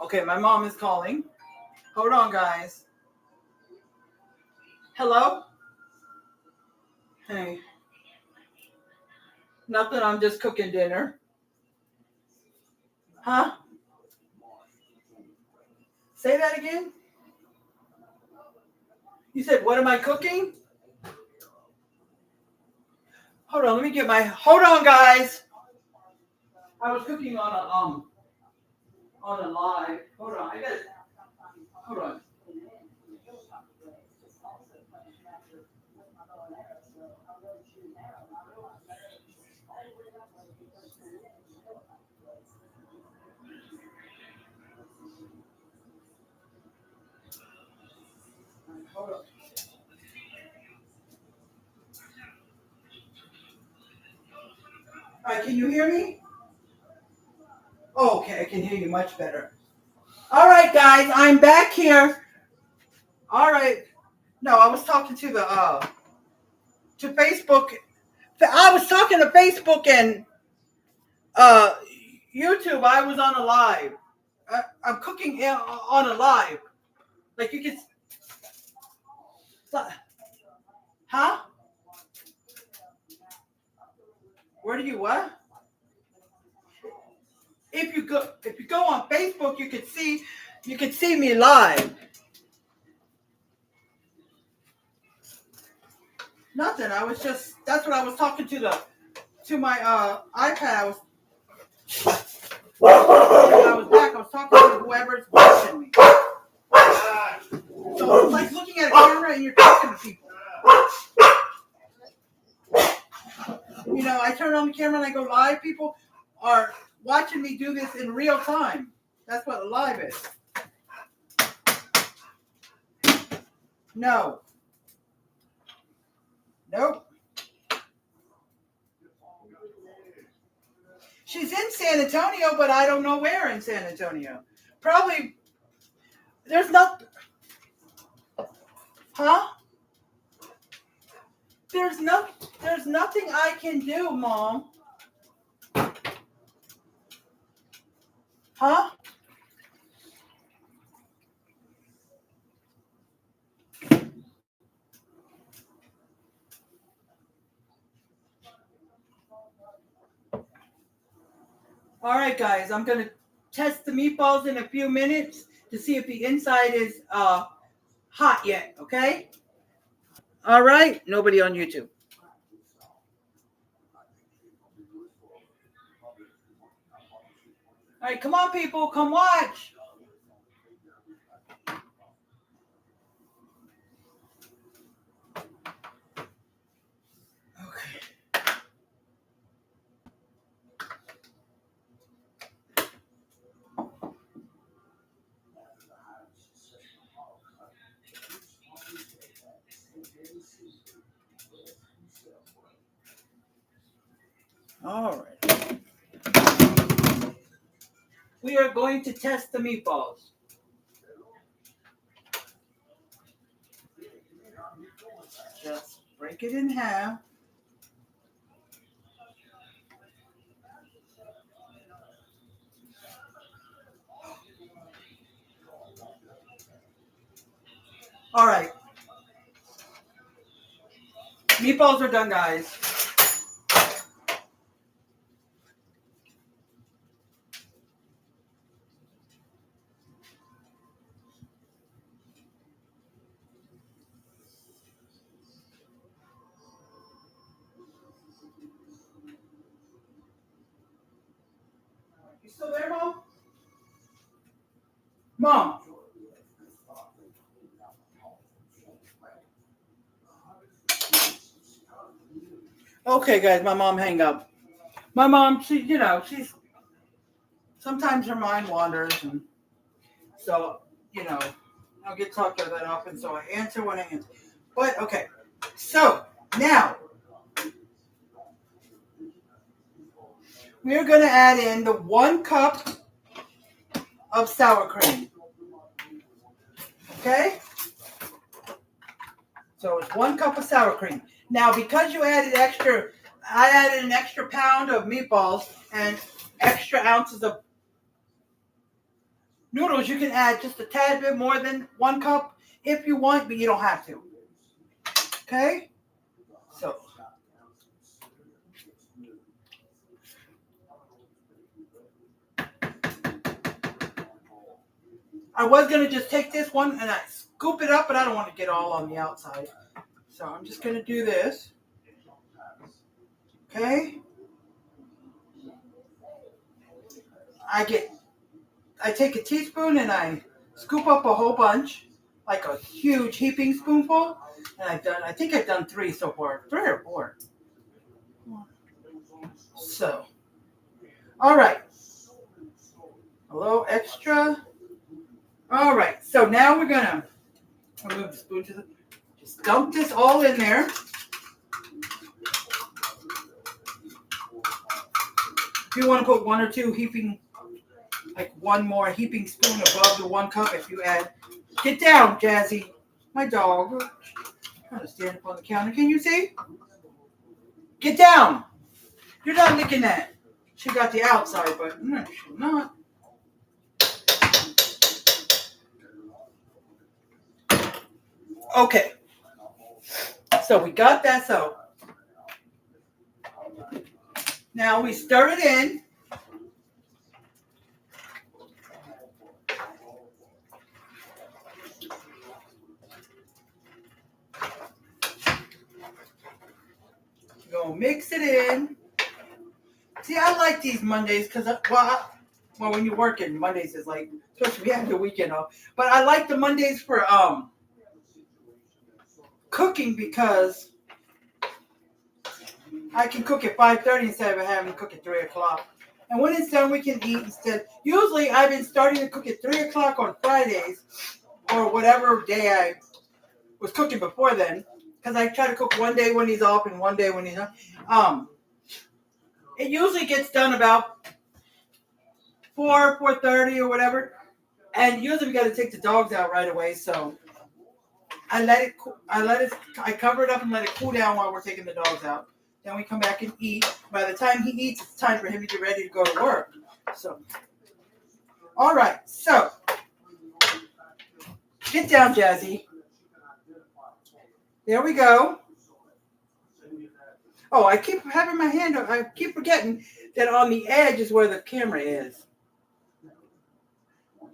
Okay, my mom is calling. Hold on, guys. Hello? Hey. Nothing, I'm just cooking dinner. Huh? Say that again? You said, what am I cooking? Hold on, hold on, guys. I was cooking on a live. Hold on. Hold on. All right, can you hear me? Oh, okay, I can hear you much better. All right, guys, I'm back here. All right. No, I was talking to Facebook. I was talking to Facebook and uh YouTube. I was on a live. I'm cooking on a live. Like you can, huh? Where do you what? If you go on Facebook, you can see me live. Nothing. That's what I was talking to my iPad. I was back. I was talking to whoever's watching me. So it's like looking at a camera and you're talking to people. I turn on the camera and I go live. People are watching me do this in real time. That's what live is. No. Nope. She's in San Antonio, but I don't know where in San Antonio. Probably there's not. Huh? There's nothing I can do, Mom. Huh? All right, guys. I'm gonna test the meatballs in a few minutes to see if the inside is hot yet. Okay? All right. Nobody on YouTube. All right, come on, people, come watch. Okay. All right. We are going to test the meatballs. Just break it in half. All right. Meatballs are done, guys. You still there, Mom? Okay, guys, my mom hang up. My mom, she's sometimes her mind wanders, and so you know, I don't get talked to that often. So I answer when I answer. But okay, so now we're gonna add in the 1 cup of sour cream. Okay, so it's 1 cup of sour cream. Now, because you added extra, I added an extra pound of meatballs and extra ounces of noodles. You can add just a tad bit more than 1 cup if you want, but you don't have to. Okay? So, I was going to just take this one and I scoop it up, but I don't want to get all on the outside. So, I'm just going to do this. Okay? I take a teaspoon and I scoop up a whole bunch, like a huge heaping spoonful. And I think I've done 3 so far, 3 or 4. So, all right, a little extra. All right, so now we're gonna move the spoon to the. Just dump this all in there. If you want to put 1 or 2 heaping, like 1 more heaping spoon above the 1 cup, if you add. Get down, Jazzy, my dog. I'm trying to stand up on the counter. Can you see? Get down. You're not licking that. She got the outside, but no, she's not. Okay. So we got that. So now we stir it in. Go mix it in. See, I like these Mondays because, well, when you're working, Mondays is like, especially we have the weekend off. But I like the Mondays for cooking because I can cook at 5:30 instead of having to cook at 3 o'clock. And when it's done, we can eat instead. Usually, I've been starting to cook at 3 o'clock on Fridays or whatever day I was cooking before then. Because I try to cook one day when he's off and one day when he's on. It usually gets done about 4:30 or whatever. And usually we got to take the dogs out right away. So I cover it up and let it cool down while we're taking the dogs out. Then we come back and eat. By the time he eats, it's time for him to get ready to go to work. So, all right. So, get down, Jazzy. There we go. Oh, I keep having my hand up. I keep forgetting that on the edge is where the camera is.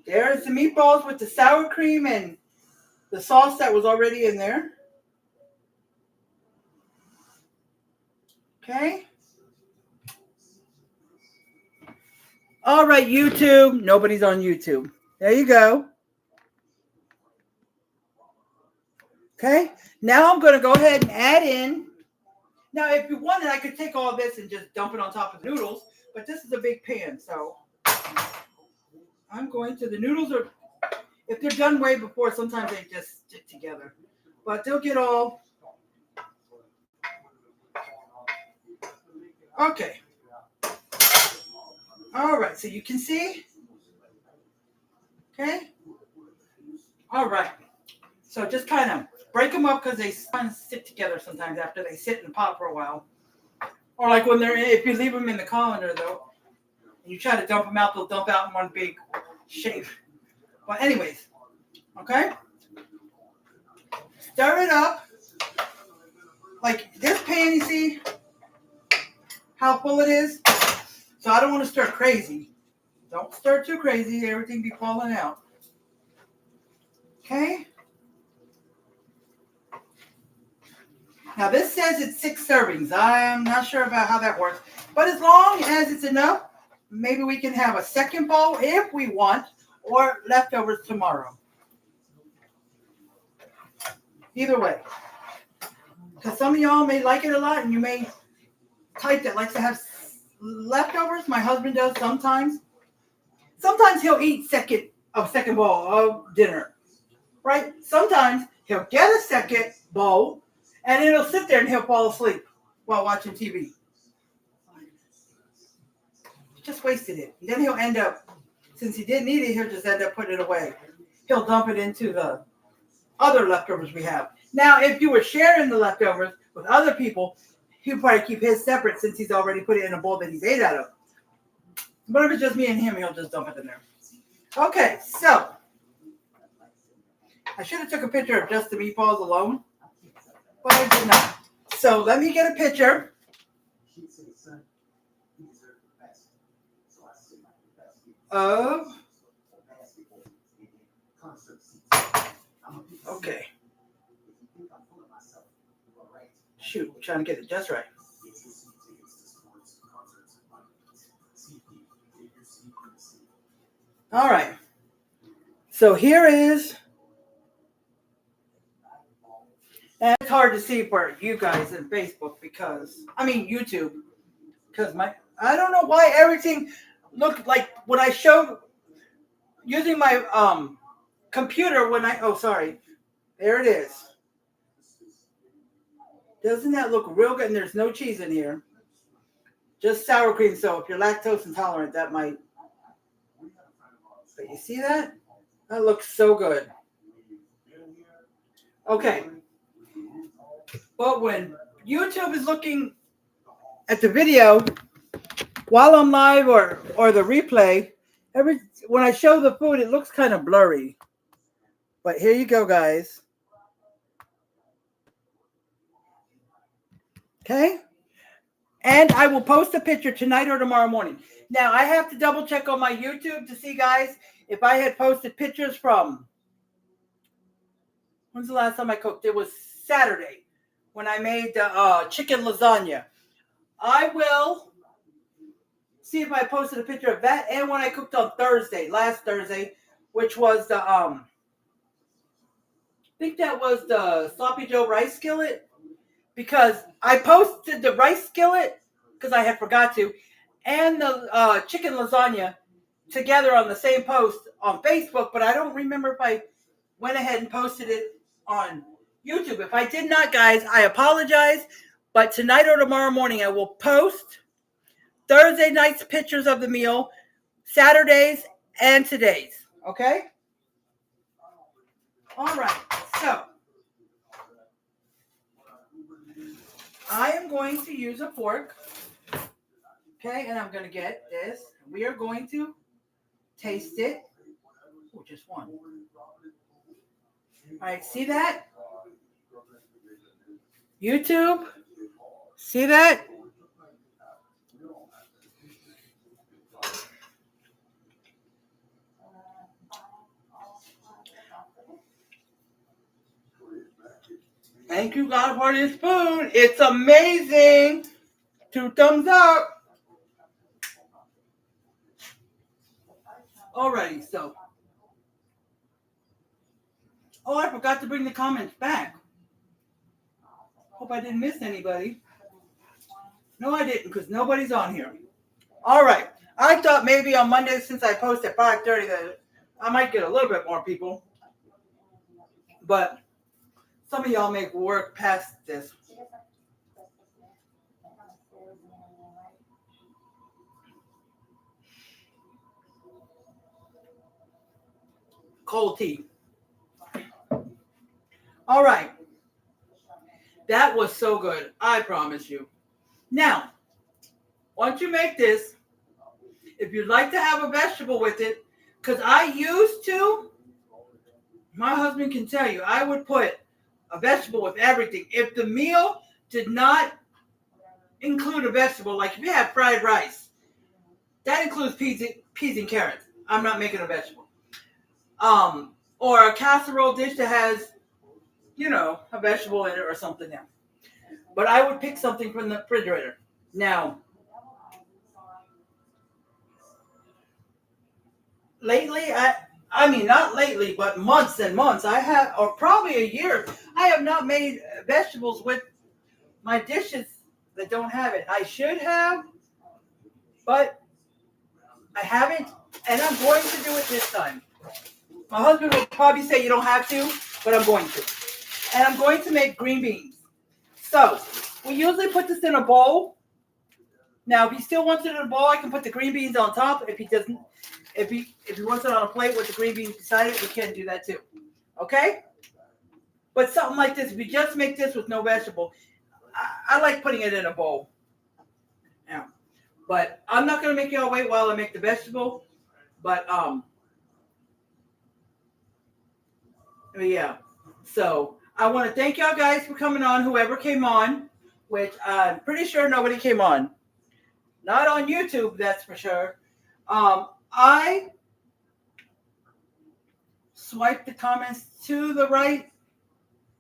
There's the meatballs with the sour cream and the sauce that was already in there. Okay. All right, YouTube. Nobody's on YouTube. There you go. Okay. Now I'm going to go ahead and add in. Now, if you wanted, I could take all this and just dump it on top of the noodles. But this is a big pan, so I'm going to. The noodles are, if they're done way before, sometimes they just stick together. But they'll get all. Okay. All right, so you can see. Okay. All right. So just kind of break them up because they kind of sit together sometimes after they sit in the pot for a while. Or like when they're if you leave them in the colander though, and you try to dump them out, they'll dump out in one big shape. But anyways, okay. Stir it up. Like this pan, you see how full it is? So I don't want to stir crazy. Don't stir too crazy. Everything be falling out. Okay. Now this says it's 6 servings. I'm not sure about how that works. But as long as it's enough, maybe we can have a second bowl if we want, or leftovers tomorrow. Either way. Because some of y'all may like it a lot and you may type that likes to have leftovers. My husband does sometimes. Sometimes he'll eat second bowl of dinner, right? Sometimes he'll get a second bowl, and then he'll sit there and he'll fall asleep while watching TV. He just wasted it. And then he'll end up, since he didn't eat it, he'll just end up putting it away. He'll dump it into the other leftovers we have. Now, if you were sharing the leftovers with other people, he'll probably keep his separate since he's already put it in a bowl that he's ate out of. But if it's just me and him, he'll just dump it in there. Okay, so I should have took a picture of just the meatballs alone, but I did not. So let me get a picture. Of okay. Shoot, I'm trying to get it just right. All right. So here is, and it's hard to see for you guys in Facebook YouTube, because I don't know why everything looked like when I showed using my computer there it is. Doesn't that look real good? And there's no cheese in here. Just sour cream. So if you're lactose intolerant, that might. But you see that? That looks so good. Okay. But when YouTube is looking at the video while I'm live or the replay, when I show the food, it looks kind of blurry. But here you go, guys. Okay? And I will post a picture tonight or tomorrow morning. Now, I have to double check on my YouTube to see, guys, if I had posted pictures from, when's the last time I cooked? It was Saturday when I made the chicken lasagna. I will see if I posted a picture of that and when I cooked on last Thursday, which was the, I think that was the Sloppy Joe rice skillet, because I posted the rice skillet because I had forgot to, and the chicken lasagna together on the same post on Facebook, but I don't remember if I went ahead and posted it on YouTube. If I did not, guys, I apologize, but tonight or tomorrow morning I will post Thursday night's pictures of the meal, Saturdays and today's, okay? All right, so I am going to use a fork, okay, and I'm going to get this. We are going to taste it. Oh, just one. All right, see that? YouTube, see that? Thank you, God, for this food. It's amazing. 2 thumbs up. Alrighty, so. Oh, I forgot to bring the comments back. Hope I didn't miss anybody. No, I didn't, because nobody's on here. All right. I thought maybe on Monday, since I posted at 5:30, that I might get a little bit more people. But some of y'all may work past this. Cold tea. All right. That was so good. I promise you. Now, once you make this, if you'd like to have a vegetable with it, because I used to, my husband can tell you, I would put a vegetable with everything. If the meal did not include a vegetable, like if you have fried rice, that includes peas and carrots. I'm not making a vegetable. Or a casserole dish that has, a vegetable in it or something else. But I would pick something from the refrigerator. Now, lately, I mean, not lately, but months and months, or probably a year, I have not made vegetables with my dishes I don't have it. I should have, but I haven't, and I'm going to do it this time. My husband will probably say you don't have to, but I'm going to. And I'm going to make green beans. So, we usually put this in a bowl. Now, if he still wants it in a bowl, I can put the green beans on top. If he doesn't, if he wants it on a plate with the green beans beside it, we can do that too. Okay? But something like this, if we just make this with no vegetable, I like putting it in a bowl. Yeah. But I'm not going to make y'all wait while I make the vegetable. But, yeah. So, I want to thank y'all guys for coming on, whoever came on, which I'm pretty sure nobody came on. Not on YouTube, that's for sure. I swiped the comments to the right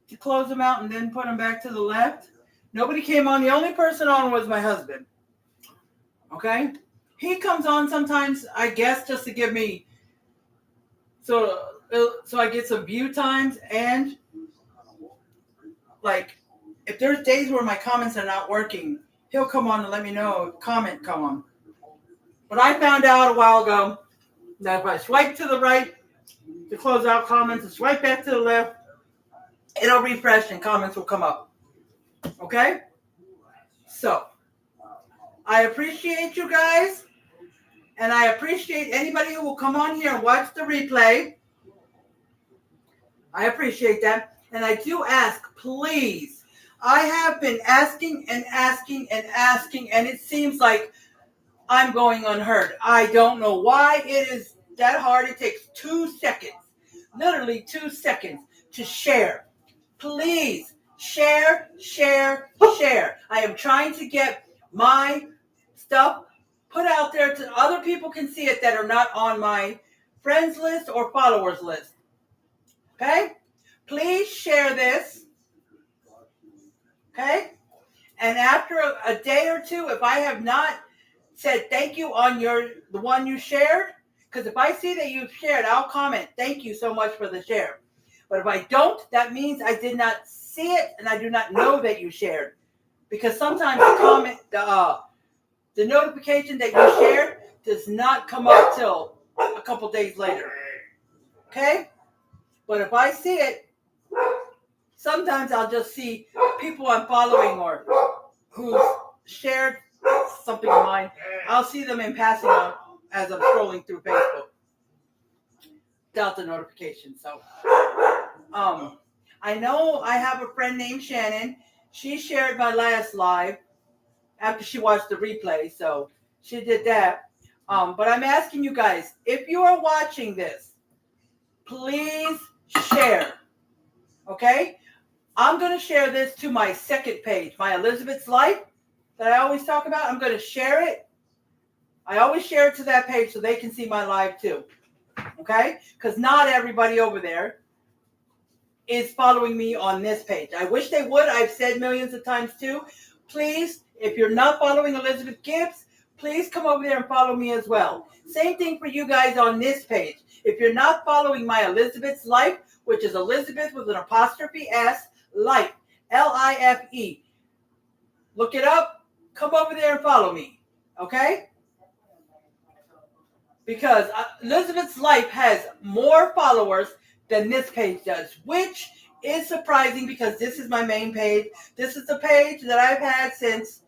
to close them out and then put them back to the left. Nobody came on. The only person on was my husband. Okay? He comes on sometimes, I guess, just to give me so I get some view times, and like if there's days where my comments are not working, he'll come on and let me know comment come on. But I found out a while ago that if I swipe to the right to close out comments and swipe back to the left, it'll refresh and comments will come up. Okay? So, I appreciate you guys, and I appreciate anybody who will come on here and watch the replay. I appreciate that. And I do ask, please, I have been asking and asking and asking, and it seems like I'm going unheard. I don't know why it is that hard. It takes 2 seconds, literally 2 seconds to share. Please share, share, share. I am trying to get my stuff put out there so other people can see it that are not on my friends list or followers list. Okay? Please share this. Okay? And after a day or two, if I have not said thank you on the one you shared, because if I see that you've shared, I'll comment, thank you so much for the share. But if I don't, that means I did not see it and I do not know that you shared. Because sometimes the comment, the notification that you shared does not come up till a couple days later. Okay? But if I see it, sometimes I'll just see people I'm following or who shared something of mine. I'll see them in passing on as I'm scrolling through Facebook without the notification. So, I know I have a friend named Shannon. She shared my last live after she watched the replay, so she did that. But I'm asking you guys, if you are watching this, please share. Okay? I'm going to share this to my second page, my Elizabeth's Life that I always talk about. I'm going to share it. I always share it to that page so they can see my live too. Okay? Because not everybody over there is following me on this page. I wish they would. I've said millions of times too. Please, if you're not following Elizabeth Gibbs, please come over there and follow me as well. Same thing for you guys on this page. If you're not following my Elizabeth's Life, which is Elizabeth with an apostrophe S, Life, L-I-F-E. Look it up. Come over there and follow me. Okay? Because Elizabeth's Life has more followers than this page does, which is surprising because this is my main page. This is the page that I've had since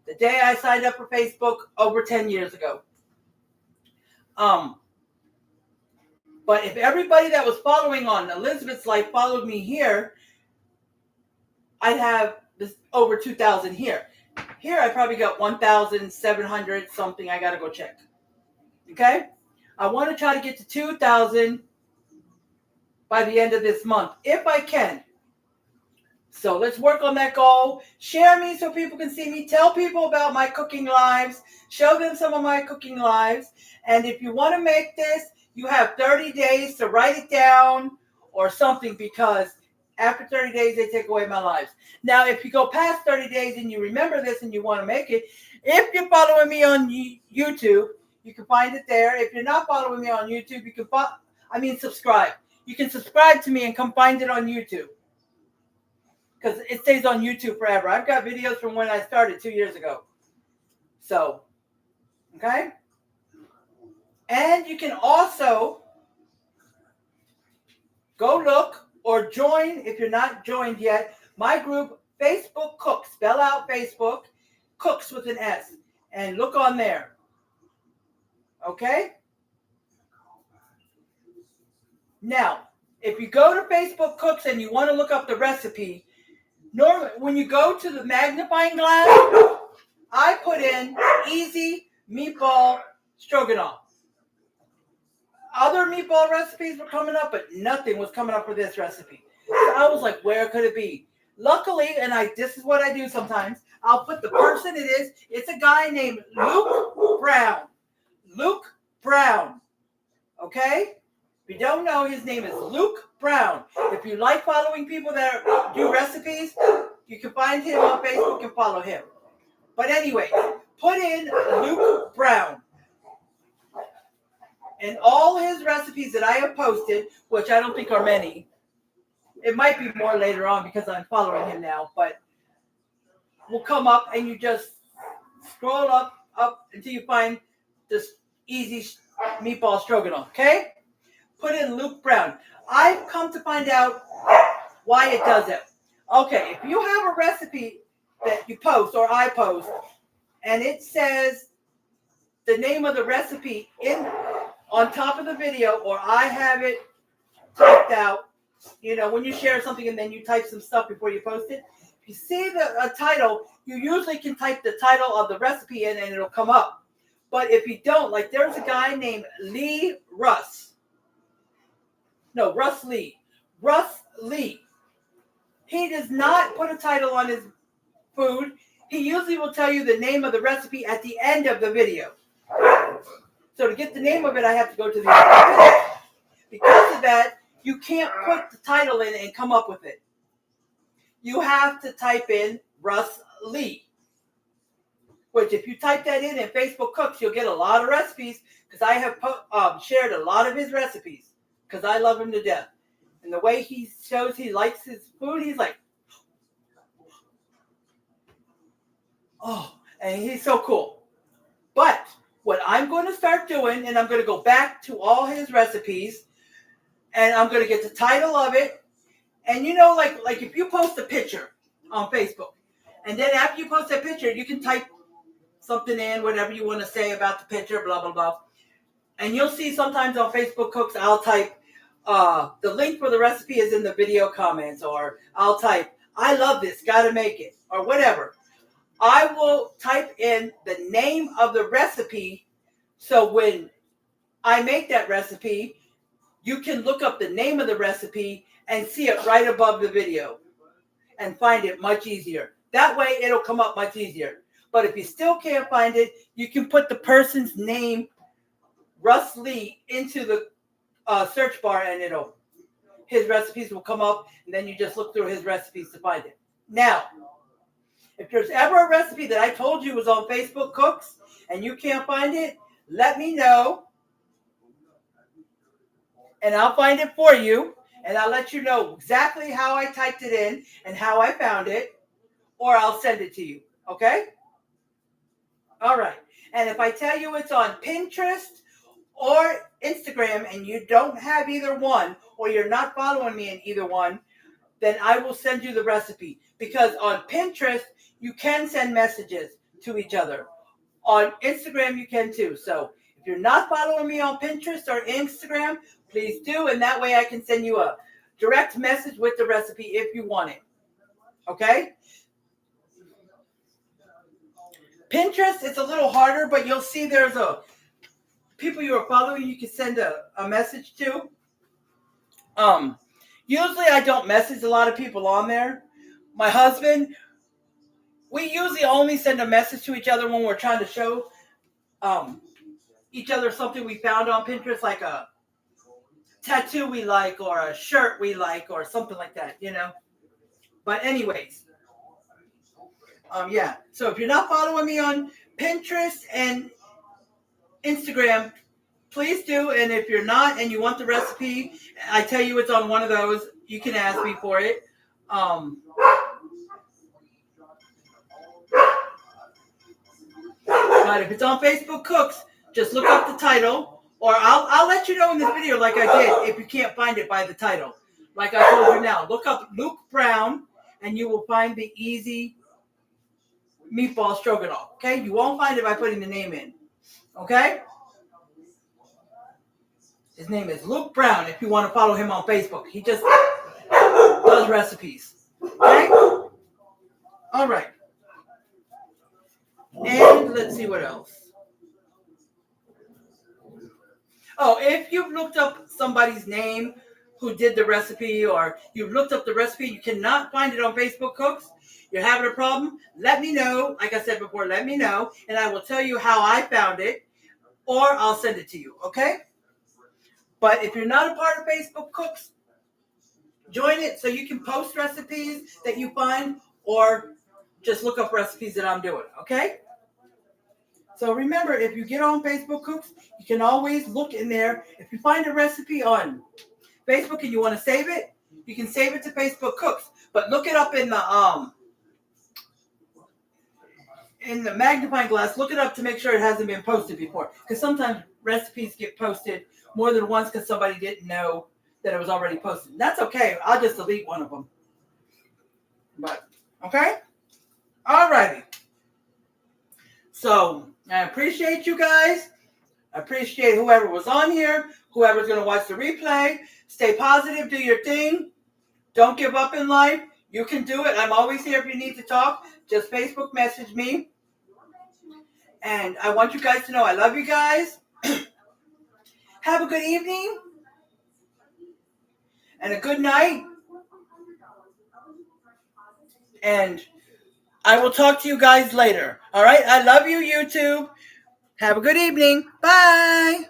the day I signed up for Facebook over 10 years ago. But if everybody that was following on Elizabeth's Life followed me here, I'd have this over 2,000 here. Here I probably got 1,700 something. I got to go check. Okay? I want to try to get to 2,000 by the end of this month, if I can. So let's work on that goal. Share me so people can see me. Tell people about my cooking lives. Show them some of my cooking lives. And if you want to make this, you have 30 days to write it down or something, because after 30 days, they take away my lives. Now, if you go past 30 days and you remember this and you want to make it, if you're following me on YouTube, you can find it there. If you're not following me on YouTube, you can subscribe. You can subscribe to me and come find it on YouTube. because it stays on YouTube forever. I've got videos from when I started 2 years ago. So, okay? And you can also go look or join, if you're not joined yet, my group, Facebook Cooks. Spell out Facebook, Cooks with an S. And look on there. Okay? Now, if you go to Facebook Cooks and you want to look up the recipe, normally when you go to the magnifying glass, I put in easy meatball stroganoff. Other meatball recipes were coming up, but nothing was coming up for this recipe. So I was like, where could it be? Luckily, and this is what I do sometimes, I'll put the person it is. It's a guy named Luke Brown. Luke Brown. Okay? If you don't know, his name is Luke Brown. If you like following people that do recipes, you can find him on Facebook and follow him. But anyway, put in Luke Brown. And all his recipes that I have posted, which I don't think are many, it might be more later on because I'm following him now, but will come up and you just scroll up until you find this easy meatball stroganoff, okay? Put in Luke Brown. I've come to find out why it does it. Okay, if you have a recipe that you post or I post, and it says the name of the recipe on top of the video, or I have it typed out, when you share something and then you type some stuff before you post it, if you see the title, you usually can type the title of the recipe in and it'll come up. But if you don't, like there's a guy named Russ Lee. Russ Lee. He does not put a title on his food. He usually will tell you the name of the recipe at the end of the video. So to get the name of it, I have to go to the end. Because of that, you can't put the title in and come up with it. You have to type in Russ Lee. Which if you type that in Facebook Cooks, you'll get a lot of recipes because I have shared a lot of his recipes because I love him to death. And the way he shows he likes his food, he's like, oh, and he's so cool. But what I'm going to start doing, and I'm going to go back to all his recipes, and I'm going to get the title of it. And like if you post a picture on Facebook, and then after you post that picture, you can type something in, whatever you want to say about the picture, blah, blah, blah. And you'll see sometimes on Facebook Cooks, I'll type, the link for the recipe is in the video comments, or I'll type, I love this, gotta make it, or whatever. I will type in the name of the recipe, so when I make that recipe, you can look up the name of the recipe and see it right above the video and find it much easier. That way it'll come up much easier. But if you still can't find it, you can put the person's name, Russ Lee, into the search bar and his recipes will come up, and then you just look through his recipes to find it. Now, if there's ever a recipe that I told you was on Facebook Cooks and you can't find it, let me know and I'll find it for you, and I'll let you know exactly how I typed it in and how I found it, or I'll send it to you, okay? All right. And if I tell you it's on Pinterest or Instagram and you don't have either one, or you're not following me in either one, then I will send you the recipe. Because on Pinterest, you can send messages to each other. On Instagram, you can too. So if you're not following me on Pinterest or Instagram, please do. And that way I can send you a direct message with the recipe if you want it. Okay? Pinterest, it's a little harder, but you'll see there's people you are following you can send a message to. Usually I don't message a lot of people on there. My husband, we usually only send a message to each other when we're trying to show each other something we found on Pinterest, like a tattoo we like or a shirt we like or something like that, But anyways, yeah. So if you're not following me on Pinterest and Instagram, please do. And if you're not and you want the recipe, I tell you it's on one of those, you can ask me for it. But if it's on Facebook Cooks, just look up the title, or I'll let you know in this video like I did if you can't find it by the title. Like I told you now, look up Luke Brown, and you will find the easy meatball stroganoff. Okay, you won't find it by putting the name in. Okay. His name is Luke Brown. If you want to follow him on Facebook, he just does recipes. Okay. All right. And let's see what else. Oh, if you've looked up somebody's name who did the recipe, or you've looked up the recipe, you cannot find it on Facebook Cooks, you're having a problem, let me know. Like I said before, let me know, and I will tell you how I found it, or I'll send it to you, okay? But if you're not a part of Facebook Cooks, join it so you can post recipes that you find, or just look up recipes that I'm doing, okay? So remember, if you get on Facebook Cooks, you can always look in there. If you find a recipe on Facebook and you want to save it, you can save it to Facebook Cooks. But look it up in the magnifying glass. Look it up to make sure it hasn't been posted before. Because sometimes recipes get posted more than once because somebody didn't know that it was already posted. That's okay. I'll just delete one of them. But, okay? All righty. So, I appreciate you guys. I appreciate whoever was on here, whoever's going to watch the replay. Stay positive. Do your thing. Don't give up in life. You can do it. I'm always here if you need to talk. Just Facebook message me. And I want you guys to know I love you guys. Have a good evening. And a good night. And I will talk to you guys later. All right? I love you, YouTube. Have a good evening. Bye.